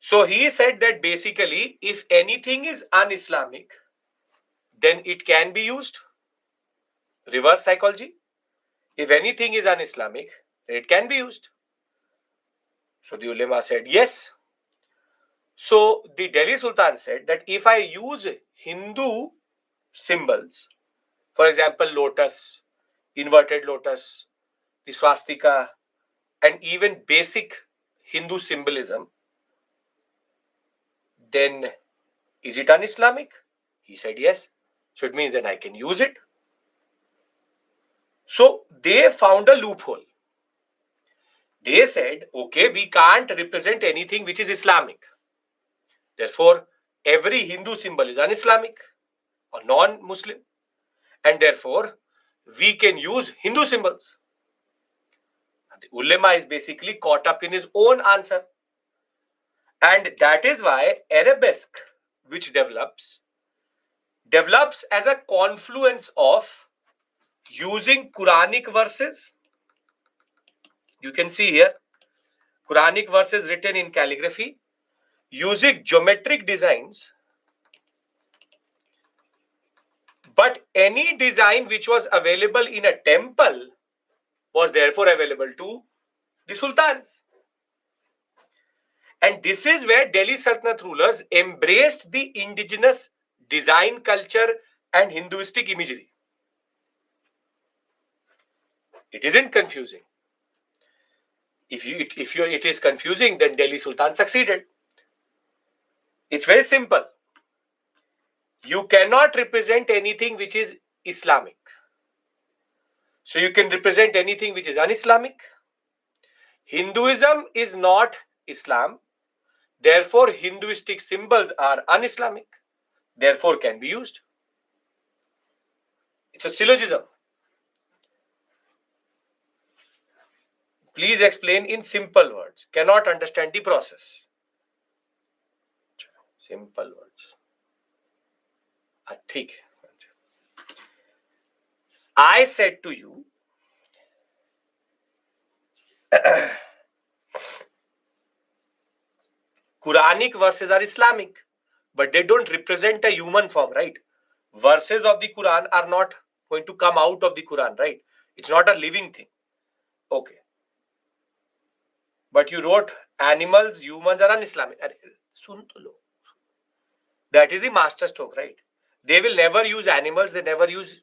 So he said that basically, if anything is un-Islamic, then it can be used. Reverse psychology. If anything is un-Islamic, then it can be used. So the ulema said yes. So the Delhi Sultan said that if I use Hindu symbols, for example, lotus, inverted lotus, the swastika, and even basic Hindu symbolism, then is it un-Islamic? He said yes. So it means that I can use it. So they found a loophole. They said, okay, we can't represent anything which is Islamic. Therefore, every Hindu symbol is un-Islamic or non-Muslim. And therefore, we can use Hindu symbols. The ulema is basically caught up in his own answer. And that is why arabesque, which develops as a confluence of using Quranic verses. You can see here, Quranic verses written in calligraphy, using geometric designs, but any design which was available in a temple was therefore available to the sultans. And this is where Delhi Sultanate rulers embraced the indigenous design culture and Hinduistic imagery. It isn't confusing. If it is confusing, then Delhi Sultan succeeded. It's very simple. You cannot represent anything which is Islamic. So you can represent anything which is un-Islamic. Hinduism is not Islam. Therefore, Hinduistic symbols are un-Islamic. Therefore, can be used. It's a syllogism. Please explain in simple words. Cannot understand the process. Simple words. ठीक. I said to you, Quranic verses are Islamic, but they don't represent a human form, right? Verses of the Quran are not going to come out of the Quran, right? It's not a living thing. Okay. But you wrote animals, humans are un-Islamic. That is the master stroke, right? They will never use animals, they never use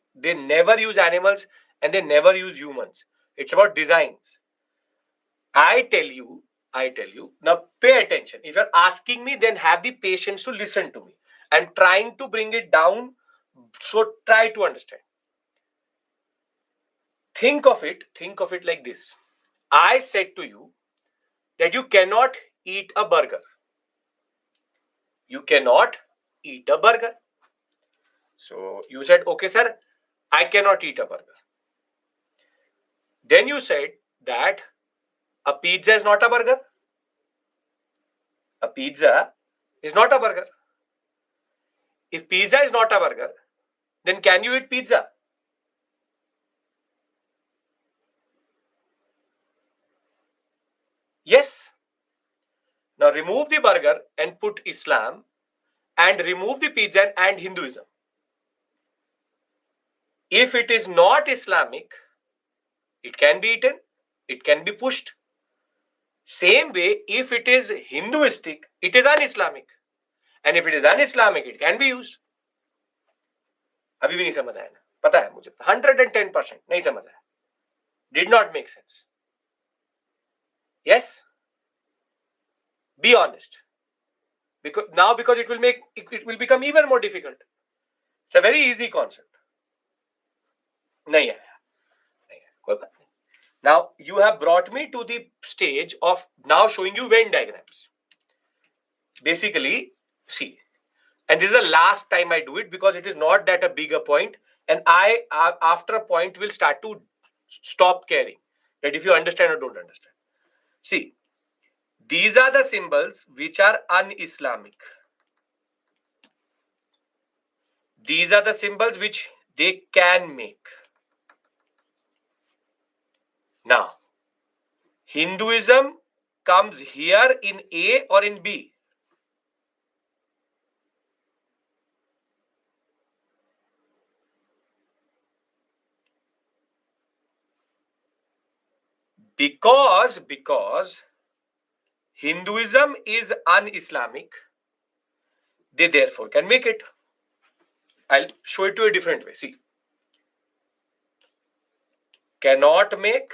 animals, and they never use humans. It's about designs. I tell you I tell you. Now pay attention. If you're asking me, then have the patience to listen to me. I'm trying to bring it down. So try to understand. Think of it like this. I said to you that you cannot eat a burger. You cannot eat a burger. So you said, okay, sir, I cannot eat a burger. Then you said that a pizza is not a burger. A pizza is not a burger. If pizza is not a burger, then can you eat pizza? Yes. Now remove the burger and put Islam, and remove the pizza and Hinduism. If it is not Islamic, it can be eaten, it can be pushed. Same way, if it is Hinduistic, it is un-Islamic. And if it is un-Islamic, it can be used. अभी भी नहीं समझ आया ना? पता है मुझे 110% नहीं समझ आया. Did not make sense. Yes? Be honest. Because it will become even more difficult. It's a very easy concept. नहीं आया. कोई बात नहीं. Now you have brought me to the stage of now showing you Venn diagrams. Basically, see, and this is the last time I do it because it is not that a bigger point, and I after a point will start to stop caring that if you understand or don't understand. See, these are the symbols which are un-Islamic. These are the symbols which they can make. Now, Hinduism comes here in A or in B? Because Hinduism is un-Islamic, they therefore can make it. I'll show it to a different way. See, cannot make,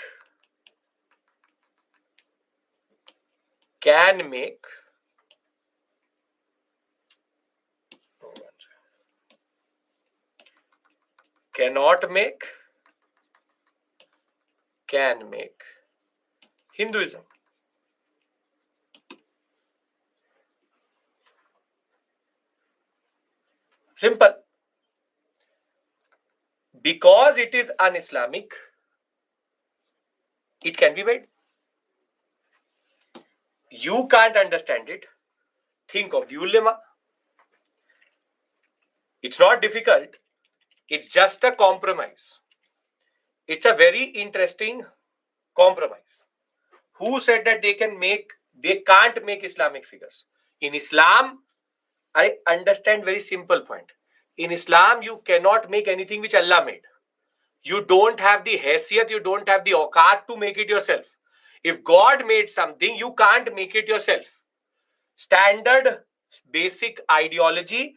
can make, cannot make, can make Hinduism. Simple. Because it is un-Islamic, it can be made. You can't understand it. Think of dual lemma. It's not difficult. It's just a compromise. It's a very interesting compromise. Who said that they can't make Islamic figures? In Islam, I understand very simple point. In Islam, you cannot make anything which Allah made. You don't have the haysiyat, you don't have the auqat to make it yourself. If God made something, you can't make it yourself. Standard basic ideology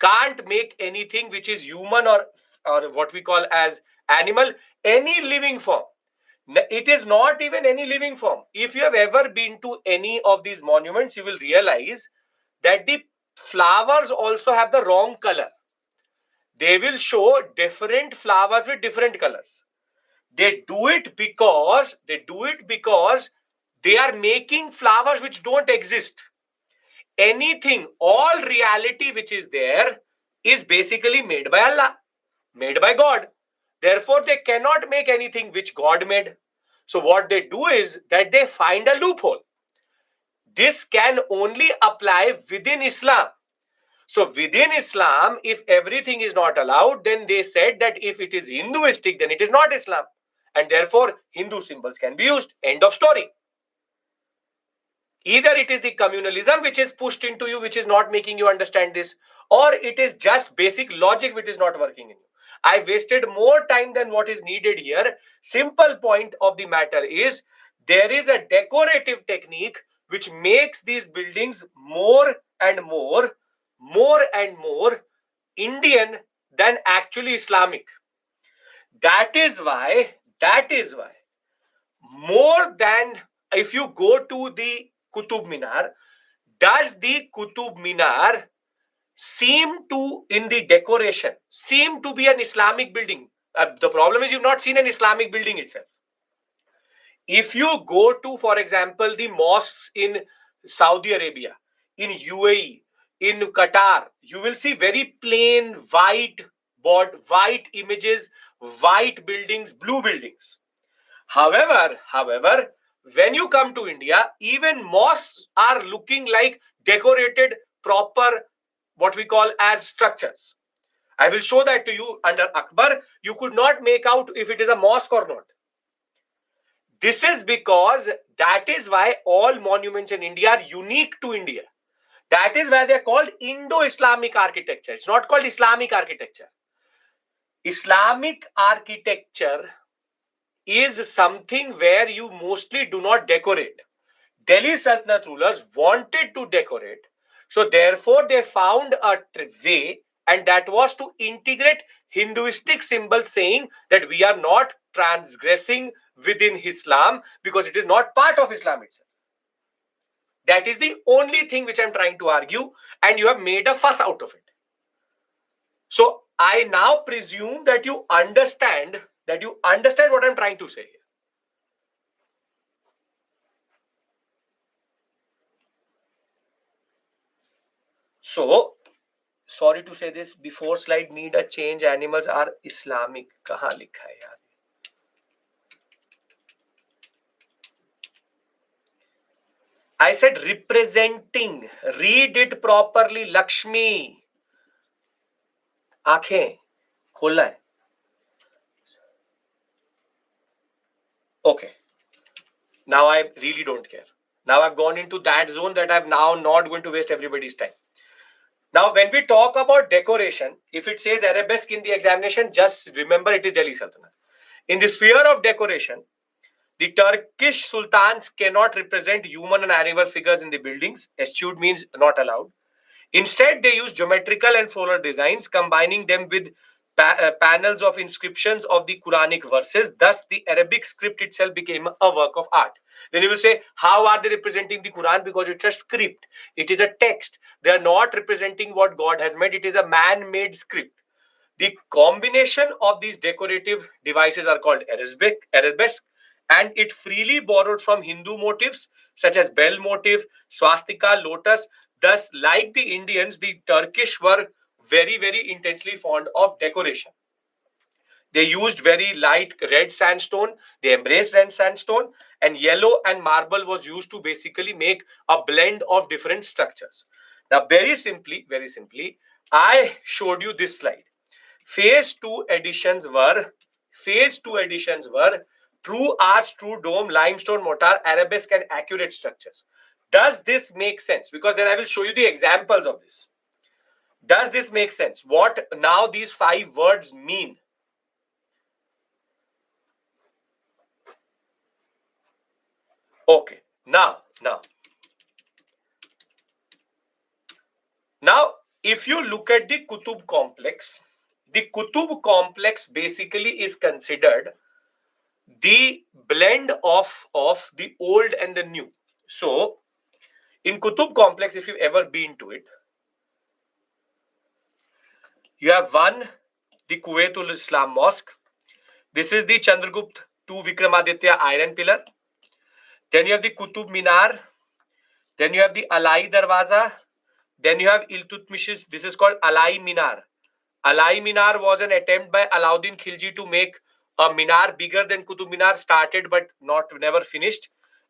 can't make anything which is human or what we call as animal, any living form. It is not even any living form. If you have ever been to any of these monuments, you will realize that the flowers also have the wrong color. They will show different flowers with different colors. They do it because they are making flowers which don't exist. Anything, all reality which is there is basically made by Allah, made by God. Therefore, they cannot make anything which God made. So what they do is that they find a loophole. This can only apply within Islam. So within Islam, if everything is not allowed, then they said that if it is Hinduistic, then it is not Islam. And therefore, Hindu symbols can be used. End of story. Either it is the communalism which is pushed into you, which is not making you understand this, or it is just basic logic which is not working in you. I wasted more time than what is needed here. Simple point of the matter is there is a decorative technique which makes these buildings more and more Indian than actually Islamic. That is why more than if you go to the Qutub Minar, does the Qutub Minar seem to, in the decoration, seem to be an Islamic building? The problem is you've not seen an Islamic building itself. If you go to, for example, the mosques in Saudi Arabia, in UAE, in Qatar, you will see very plain white board, white images, white buildings, blue buildings. However, when you come to India, even mosques are looking like decorated, proper, what we call as structures. I will show that to you under Akbar. You could not make out if it is a mosque or not. This is because that is why all monuments in India are unique to India. That is why they are called Indo-Islamic architecture. It's not called Islamic architecture. Islamic architecture is something where you mostly do not decorate. Delhi Sultanate rulers wanted to decorate. So therefore they found a way, and that was to integrate Hinduistic symbols, saying that we are not transgressing within Islam because it is not part of Islam itself. That is the only thing which I'm trying to argue, and you have made a fuss out of it. So I now presume that you understand what I'm trying to say here. So, sorry to say this, before slide need a change, animals are Islamic. कहाँ लिखा है यार? I said representing. Read it properly, Lakshmi. आंखें खोलना है. Okay. Now I really don't care. Now I've gone into that zone that I'm now not going to waste everybody's time. Now, when we talk about decoration, if it says arabesque in the examination, just remember it is Delhi Sultanate. In the sphere of decoration, the Turkish sultans cannot represent human and animal figures in the buildings. Eschewed means not allowed. Instead, they use geometrical and floral designs, combining them with panels of inscriptions of the Quranic verses. Thus, the Arabic script itself became a work of art. Then you will say, how are they representing the Quran? Because it's a script. It is a text. They are not representing what God has made. It is a man-made script. The combination of these decorative devices are called arabesque, and it freely borrowed from Hindu motifs such as bell motif, swastika, lotus. Thus, like the Indians, the Turkish were very, very intensely fond of decoration. They used very light red sandstone. They embraced red sandstone, and yellow and marble was used to basically make a blend of different structures. Now, very simply, I showed you this slide. Phase 2 additions were true arch, true dome, limestone mortar, arabesque, and accurate structures. Does this make sense? Because then I will show you the examples of this. Does this make sense? What now these 5 words mean? Okay. Now, if you look at the Qutub complex basically is considered the blend of the old and the new. So, in Qutub complex, if you've ever been to it, you have one, the Kuwaitul Islam Mosque. This is the Chandragupta II Vikramaditya iron pillar. Then you have the Qutub Minar. Then you have the Alai Darwaza. Then you have Iltutmish's, this is called Alai Minar. Alai Minar was an attempt by Alauddin Khilji to make a minar bigger than Qutub Minar, started but never finished.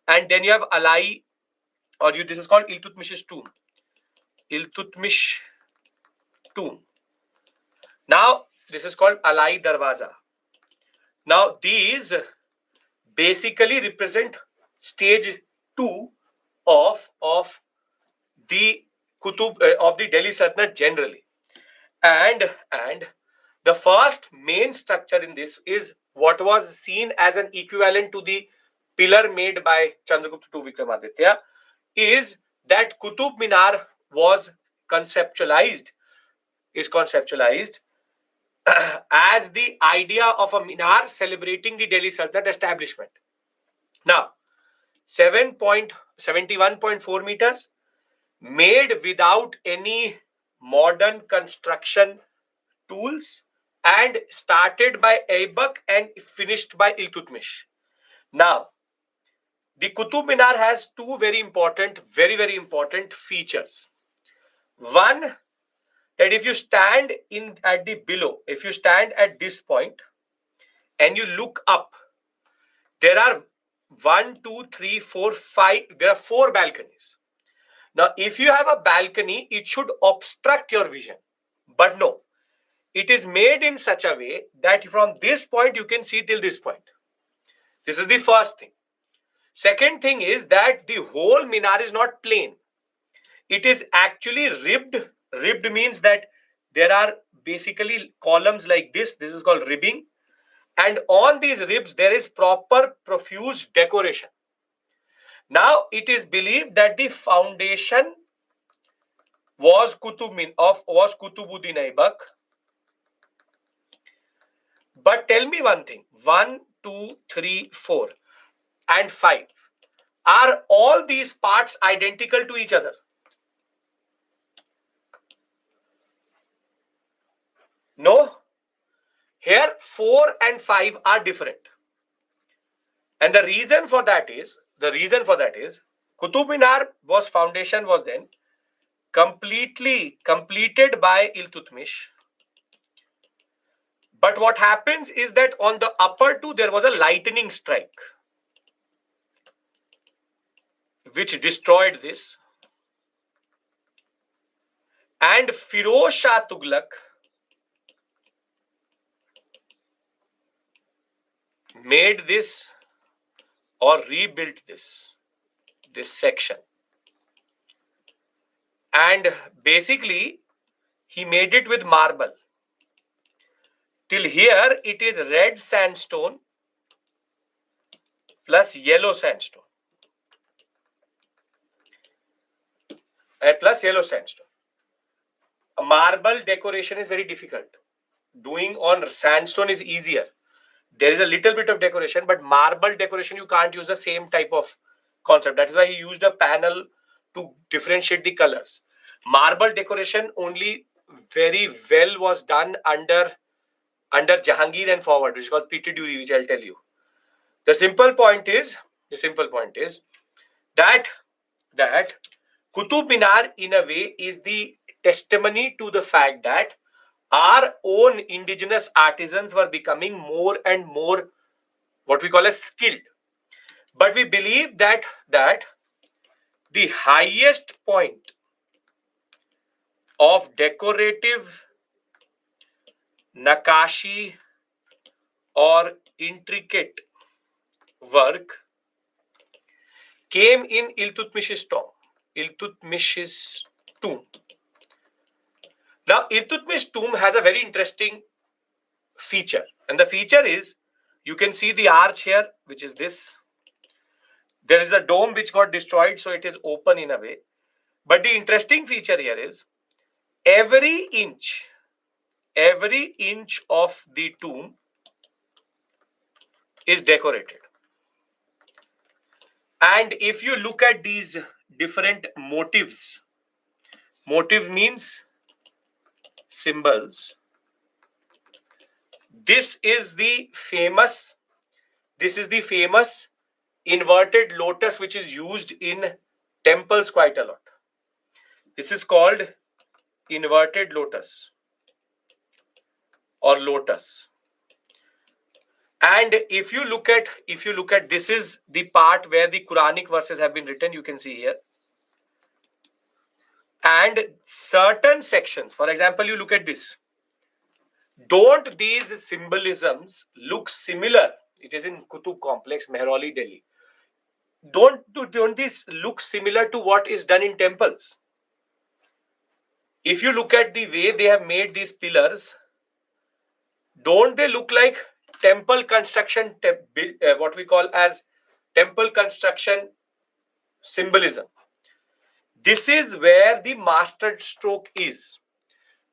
And then you have Alai, this is called Iltutmish's tomb. Iltutmish tomb. Now, this is called Alai Darwaza. Now, these basically represent stage 2 of the Qutub of the Delhi Sultanate generally. And the first main structure in this is what was seen as an equivalent to the pillar made by Chandragupta II Vikramaditya, is that Qutub Minar was conceptualized as the idea of a minar celebrating the Delhi Sultanate establishment. Now, 71.4 meters, made without any modern construction tools, and started by Aibak and finished by Iltutmish. Now, the Qutub Minar has two very important features. One, that if you stand in at the below, if you stand at this point and you look up, there are 1, 2, 3, 4, 5. There are 4 balconies. Now, if you have a balcony, it should obstruct your vision. But no, it is made in such a way that from this point you can see till this point. This is the first thing. Second thing is that the whole minar is not plain. It is actually ribbed. Ribbed means that there are basically columns like this. This is called ribbing. And on these ribs, there is proper profuse decoration. Now, it is believed that the foundation was Kutubuddin Aibak. But tell me one thing: 1, 2, 3, 4, and 5. Are all these parts identical to each other? No. Here, 4 and 5 are different. And the reason for that is, Qutub Minar foundation was then completely completed by Iltutmish. But what happens is that on the upper two, there was a lightning strike, which destroyed this. And Firoz Shah Tughlaq made this or rebuilt this section. And basically, he made it with marble. Till here, it is red sandstone plus yellow sandstone. A marble decoration is very difficult. Doing on sandstone is easier. There is a little bit of decoration, but marble decoration, you can't use the same type of concept. That is why he used a panel to differentiate the colors. Marble decoration only very well was done under Jahangir and forward, which is called Peter Dury, which I'll tell you. The simple point is that Qutub Minar in a way is the testimony to the fact that our own indigenous artisans were becoming more and more what we call as skilled. But we believe that the highest point of decorative nakashi or intricate work came in Iltutmish's tomb. Now, Iltutmish's tomb has a very interesting feature. And the feature is, you can see the arch here, which is this. There is a dome which got destroyed, so it is open in a way. But the interesting feature here is, every inch of the tomb is decorated. And if you look at these different motives, motive means symbols. This is the famous inverted lotus which is used in temples quite a lot. This is called inverted lotus or lotus. And if you look at this is the part where the Quranic verses have been written, you can see here. And certain sections, for example, you look at this. Don't these symbolisms look similar? It is in Qutub Complex, Mehrauli, Delhi. Don't these look similar to what is done in temples? If you look at the way they have made these pillars, don't they look like temple construction, what we call as temple construction symbolism? This is where the master stroke is.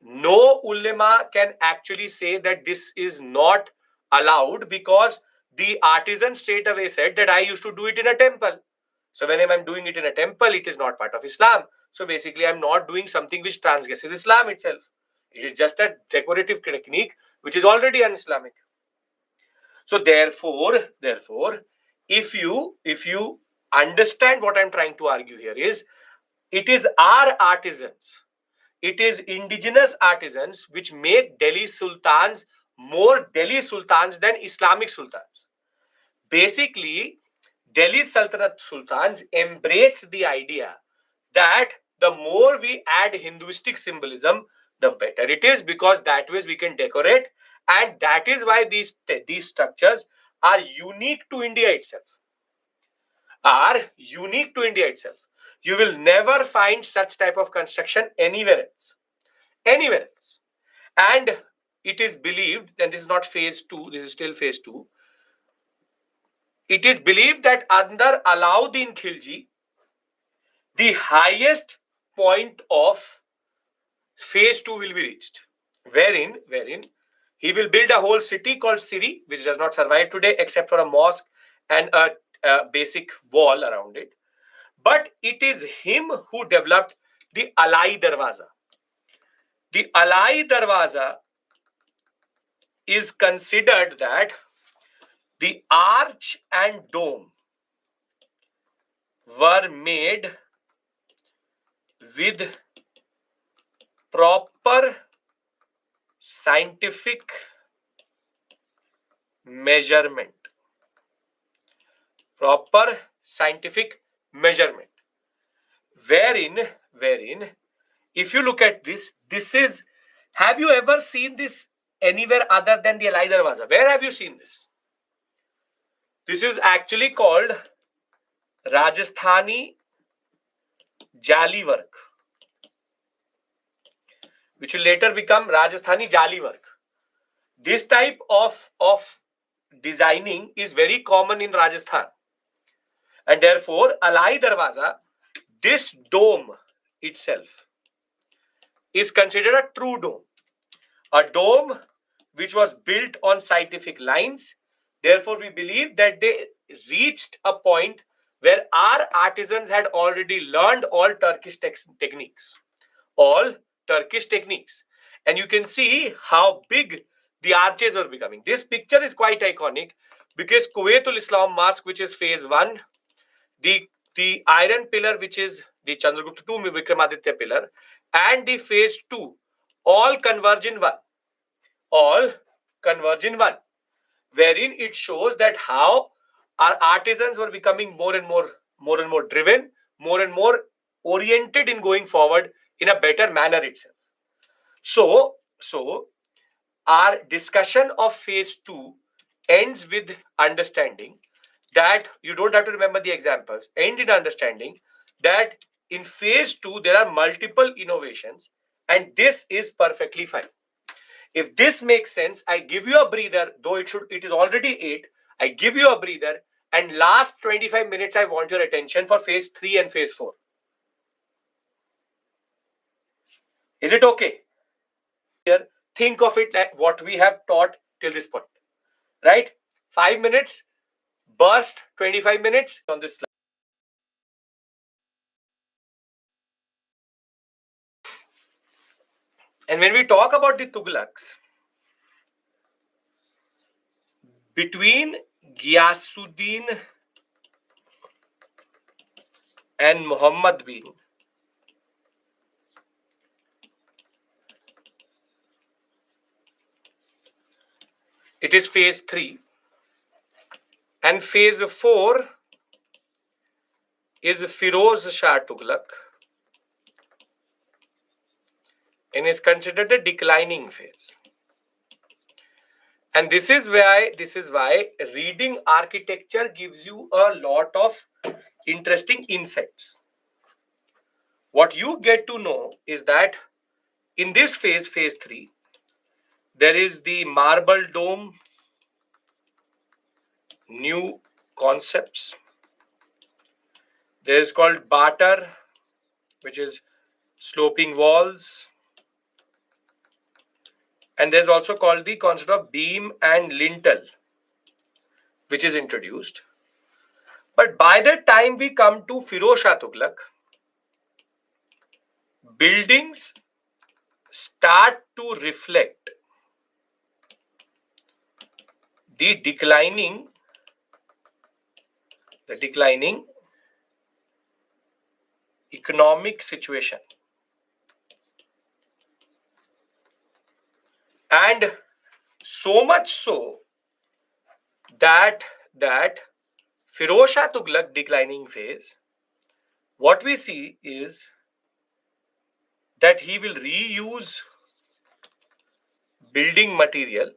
No ulema can actually say that this is not allowed, because the artisan straight away said that I used to do it in a temple. So whenever I'm doing it in a temple, it is not part of Islam. So basically, I'm not doing something which transgresses Islam itself. It is just a decorative technique which is already un-Islamic. So therefore, if you understand what I'm trying to argue here is, it is our artisans, it is indigenous artisans which make Delhi sultans more Delhi sultans than Islamic sultans. Basically, Delhi Sultanate sultans embraced the idea that the more we add Hinduistic symbolism, the better it is, because that way we can decorate, and that is why these structures are unique to India itself. You will never find such type of construction anywhere else. Anywhere else. And it is believed, and this is not phase 2, this is still phase 2. It is believed that under Alauddin Khilji, the highest point of phase 2 will be reached, wherein he will build a whole city called Siri, which does not survive today except for a mosque and a basic wall around it. But it is him who developed the Alai Darwaza. The Alai Darwaza is considered that the arch and dome were made with proper scientific measurement. Proper scientific measurement. Wherein, if you look at this is, have you ever seen this anywhere other than the Alai Darwaza? Where have you seen this? This is actually called Rajasthani Jali work, which will later become Rajasthani Jali work. This type of designing is very common in Rajasthan. And therefore, Alai Darwaza, this dome itself, is considered a true dome. A dome which was built on scientific lines. Therefore, we believe that they reached a point where our artisans had already learned all Turkish techniques. All Turkish techniques. And you can see how big the arches were becoming. This picture is quite iconic because Kuwaitul Islam Mosque, which is phase 1, the iron pillar, which is the Chandragupta II Vikramaditya pillar, and the phase 2, all converge in one. All converge in one. Wherein it shows that how our artisans were becoming more and more driven, more and more oriented in going forward in a better manner itself. So our discussion of phase 2 ends with understanding that you don't have to remember the examples. End in understanding that in phase 2 there are multiple innovations, and this is perfectly fine. If this makes sense, I give you a breather, though it is already 8. I give you a breather, and last 25 minutes I want your attention for phase 3 and phase 4. Is it okay? Here, think of it like what we have taught till this point. Right? 5 minutes, burst 25 minutes on this slide. And when we talk about the Tughlaqs, between Ghiyasuddin and Muhammad bin, it is phase 3. And phase 4 is Firoz Shah Tughlaq, and is considered a declining phase. And this is why reading architecture gives you a lot of interesting insights. What you get to know is that in this phase 3, there is the marble dome, new concepts. There is called Batar, which is sloping walls. And there's also called the concept of beam and lintel, which is introduced. But by the time we come to Firoz Shah Tughlaq, buildings start to reflect the declining economic situation. And so much so that Firoz Shah Tughlaq declining phase, what we see is that he will reuse building material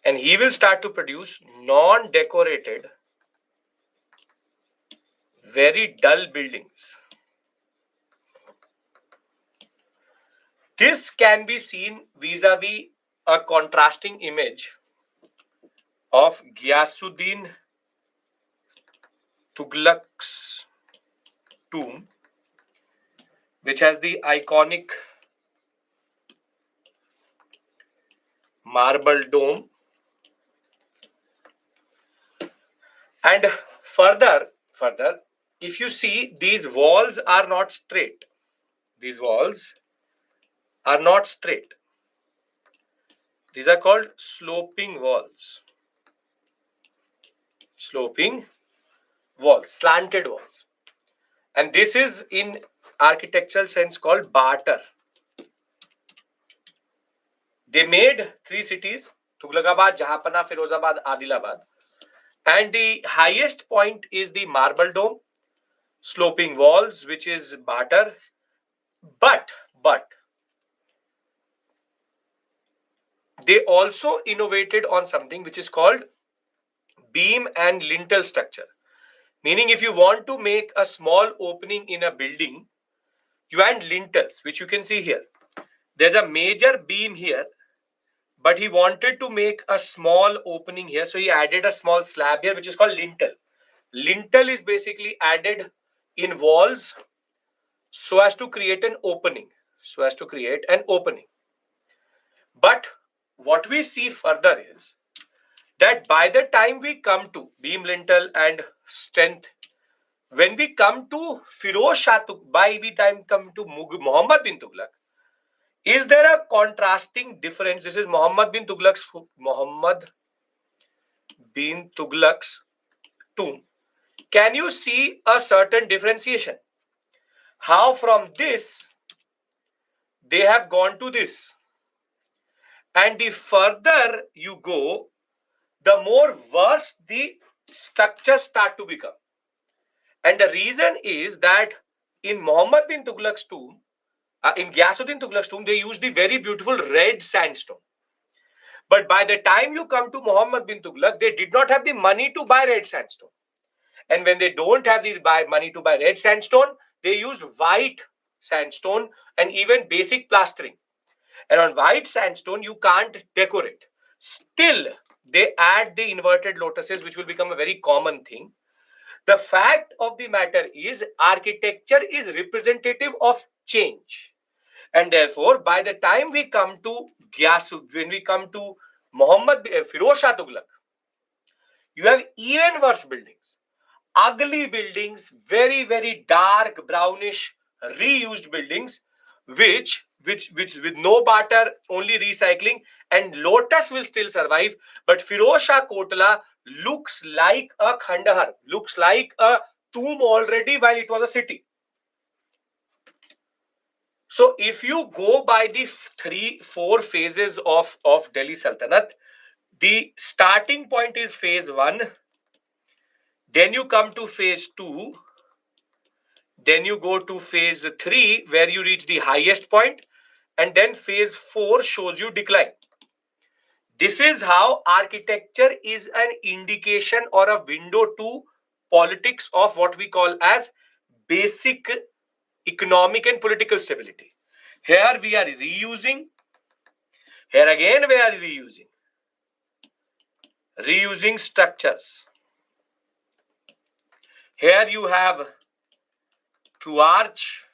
and he will start to produce non-decorated, very dull buildings. This can be seen vis-a-vis a contrasting image of Ghiyasuddin Tughlaq's tomb, which has the iconic marble dome. And further, if you see, these walls are not straight. These walls are not straight. These are called sloping walls. Sloping walls, slanted walls. And this is in architectural sense called barter. They made 3 cities, Tughlaqabad, Jahanpana, Firozabad, Adilabad. And the highest point is the marble dome, sloping walls, which is barter. But they also innovated on something which is called beam and lintel structure. Meaning, if you want to make a small opening in a building, you add lintels, which you can see here. There's a major beam here, but he wanted to make a small opening here. So he added a small slab here, which is called lintel. Lintel is basically added in walls so as to create an opening. But what we see further is that by the time we come to beam, lintel and strength, when we come to Firoz Shah Tughlaq, by the time come to Muhammad bin Tughlaq, is there a contrasting difference? This is Muhammad bin Tughlaq's tomb. Can you see a certain differentiation? How from this they have gone to this, and the further you go, the more worse the structures start to become. And the reason is that in Muhammad bin Tughlaq's tomb, in Ghiyasuddin Tughlaq's tomb, they use the very beautiful red sandstone. But by the time you come to Muhammad bin Tughlaq, they did not have the money to buy red sandstone. And when they don't have the money to buy red sandstone, they use white sandstone and even basic plastering. And on white sandstone, you can't decorate. Still, they add the inverted lotuses, which will become a very common thing. The fact of the matter is, architecture is representative of change. And therefore, by the time we come to when we come to Firoz Shah Tughlaq, you have even worse buildings. Ugly buildings, very, very dark, brownish, reused buildings, which with no barter, only recycling, and lotus will still survive. But Firoz Shah Kotla looks like a Khandahar, looks like a tomb already while it was a city. So if you go by the 3-4 phases of Delhi Sultanate, the starting point is phase 1. Then you come to phase 2. Then you go to phase 3, where you reach the highest point. And then phase 4 shows you decline. This is how architecture is an indication or a window to politics of what we call as basic economic and political stability. Here we are reusing. Here again we are reusing. Reusing structures. Here you have true arch,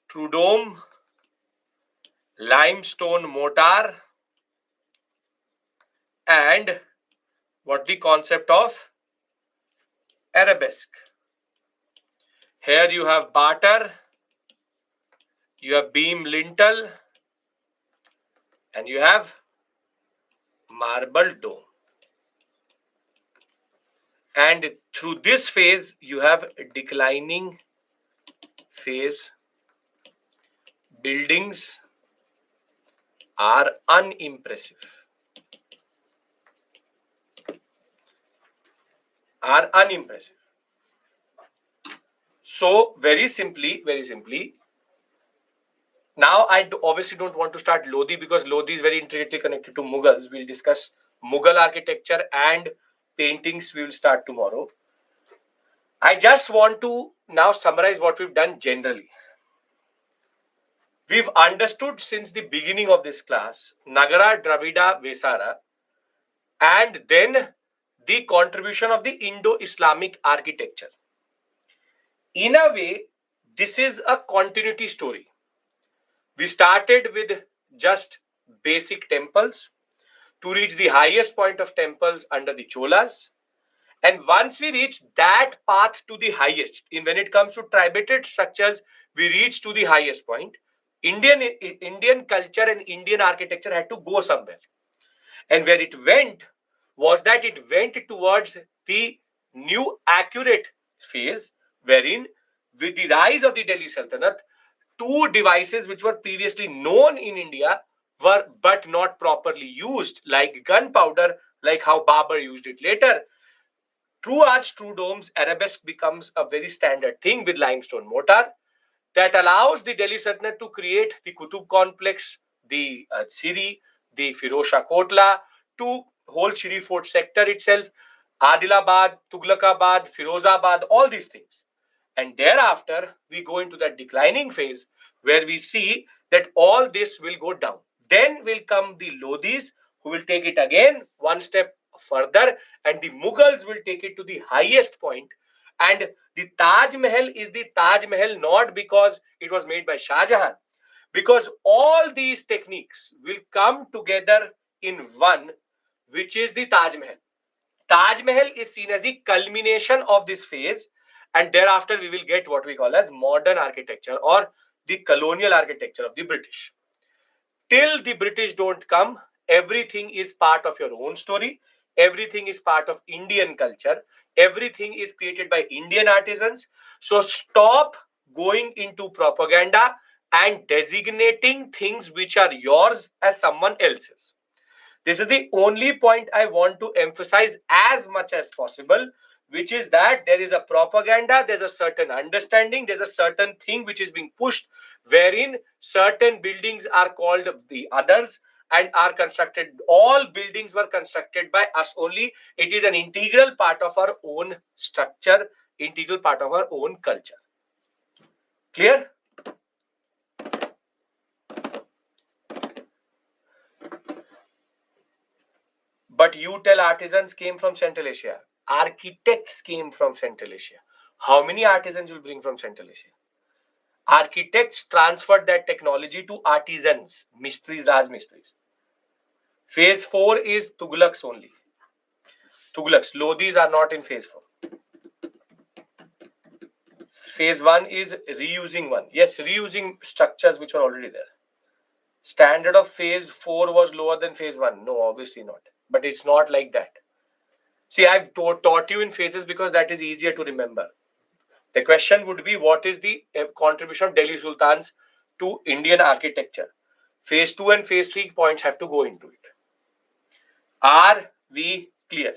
true dome, limestone mortar, and what the concept of arabesque. Here you have barter, you have beam lintel, and you have marble dome. And through this phase, you have declining phase. Buildings are unimpressive. Are unimpressive. So very simply, now I obviously don't want to start Lodi because Lodi is very intricately connected to Mughals. We'll discuss Mughal architecture and paintings. We will start tomorrow. I just want to now summarize what we've done generally. We've understood since the beginning of this class Nagara, Dravida, Vesara, and then the contribution of the Indo-Islamic architecture. In a way, this is a continuity story. We started with just basic temples to reach the highest point of temples under the Cholas. And once we reach that path to the highest, when it comes to tribated structures, we reach to the highest point. Indian culture and Indian architecture had to go somewhere. And where it went was that it went towards the new accurate phase, wherein with the rise of the Delhi Sultanate, two devices which were previously known in India were but not properly used, like gunpowder, like how Babur used it later. True arch, true domes, arabesque becomes a very standard thing with limestone mortar that allows the Delhi Sultanate to create the Qutub complex, the Siri, the Firozshah Kotla, to whole Shri Fort sector itself, Adilabad, Tughlaqabad, Firozabad, all these things. And thereafter, we go into that declining phase where we see that all this will go down. Then will come the Lodhis who will take it again one step further, and the Mughals will take it to the highest point. And the Taj Mahal is the Taj Mahal not because it was made by Shah Jahan, because all these techniques will come together in one, which is the Taj Mahal. Taj Mahal is seen as the culmination of this phase, and thereafter we will get what we call as modern architecture or the colonial architecture of the British. Till the British don't come, everything is part of your own story. Everything is part of Indian culture. Everything is created by Indian artisans. So stop going into propaganda and designating things which are yours as someone else's. This is the only point I want to emphasize as much as possible, which is that there is a propaganda, there's a certain understanding, there's a certain thing which is being pushed, wherein certain buildings are called the others and are constructed. All buildings were constructed by us only. It is an integral part of our own structure, integral part of our own culture. Clear? But you tell artisans came from Central Asia. Architects came from Central Asia. How many artisans will bring from Central Asia? Architects transferred that technology to artisans, mistris, Rajmistris. Phase 4 is Tughlaqs only. Tughlaqs, Lodhis are not in phase 4. Phase 1 is reusing one. Yes, reusing structures which were already there. Standard of phase 4 was lower than phase 1. No, obviously not. But it's not like that. See, I've taught you in phases because that is easier to remember. The question would be, what is the contribution of Delhi Sultans to Indian architecture? Phase 2 and phase 3 points have to go into it. Are we clear?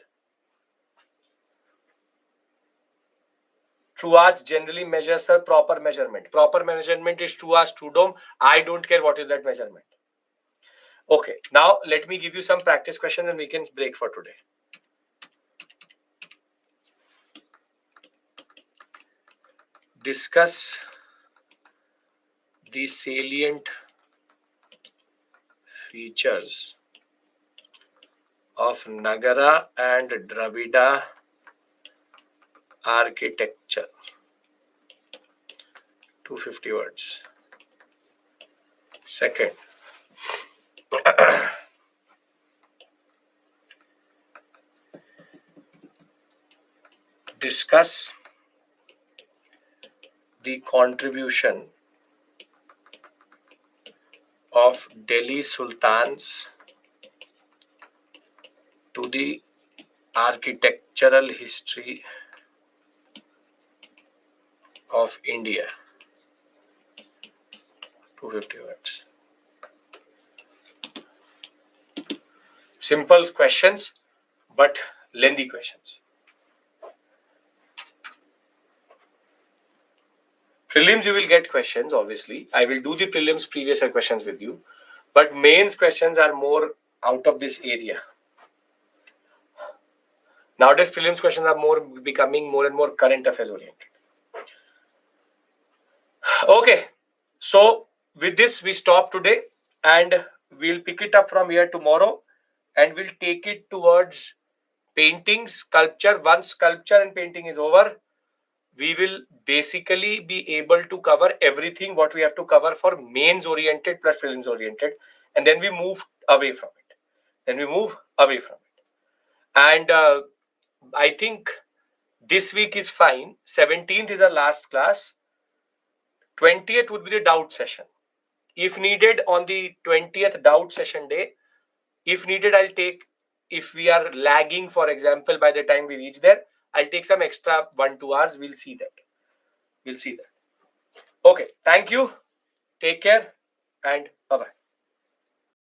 True arch generally measures a proper measurement. Proper measurement is true arch, true dome. I don't care what is that measurement. Okay, now let me give you some practice questions and we can break for today. Discuss the salient features of Nagara and Dravida architecture. 250 words. Second, discuss the contribution of Delhi Sultans to the architectural history of India. 250 words. Simple questions, but lengthy questions. Prelims, you will get questions, obviously. I will do the prelims previous year questions with you. But mains questions are more out of this area. Nowadays, prelims questions are becoming more and more current affairs oriented. Okay, so with this, we stop today and we'll pick it up from here tomorrow and we'll take it towards painting, sculpture. Once sculpture and painting is over, we will basically be able to cover everything what we have to cover for mains oriented plus prelims oriented, and then we move away from it. And I think this week is fine. 17th is our last class. 20th would be the doubt session. If needed, on the 20th doubt session day, if needed, I'll take, if we are lagging, for example, by the time we reach there, I'll take some extra 1-2 hours. We'll see that. Okay. Thank you. Take care and bye-bye.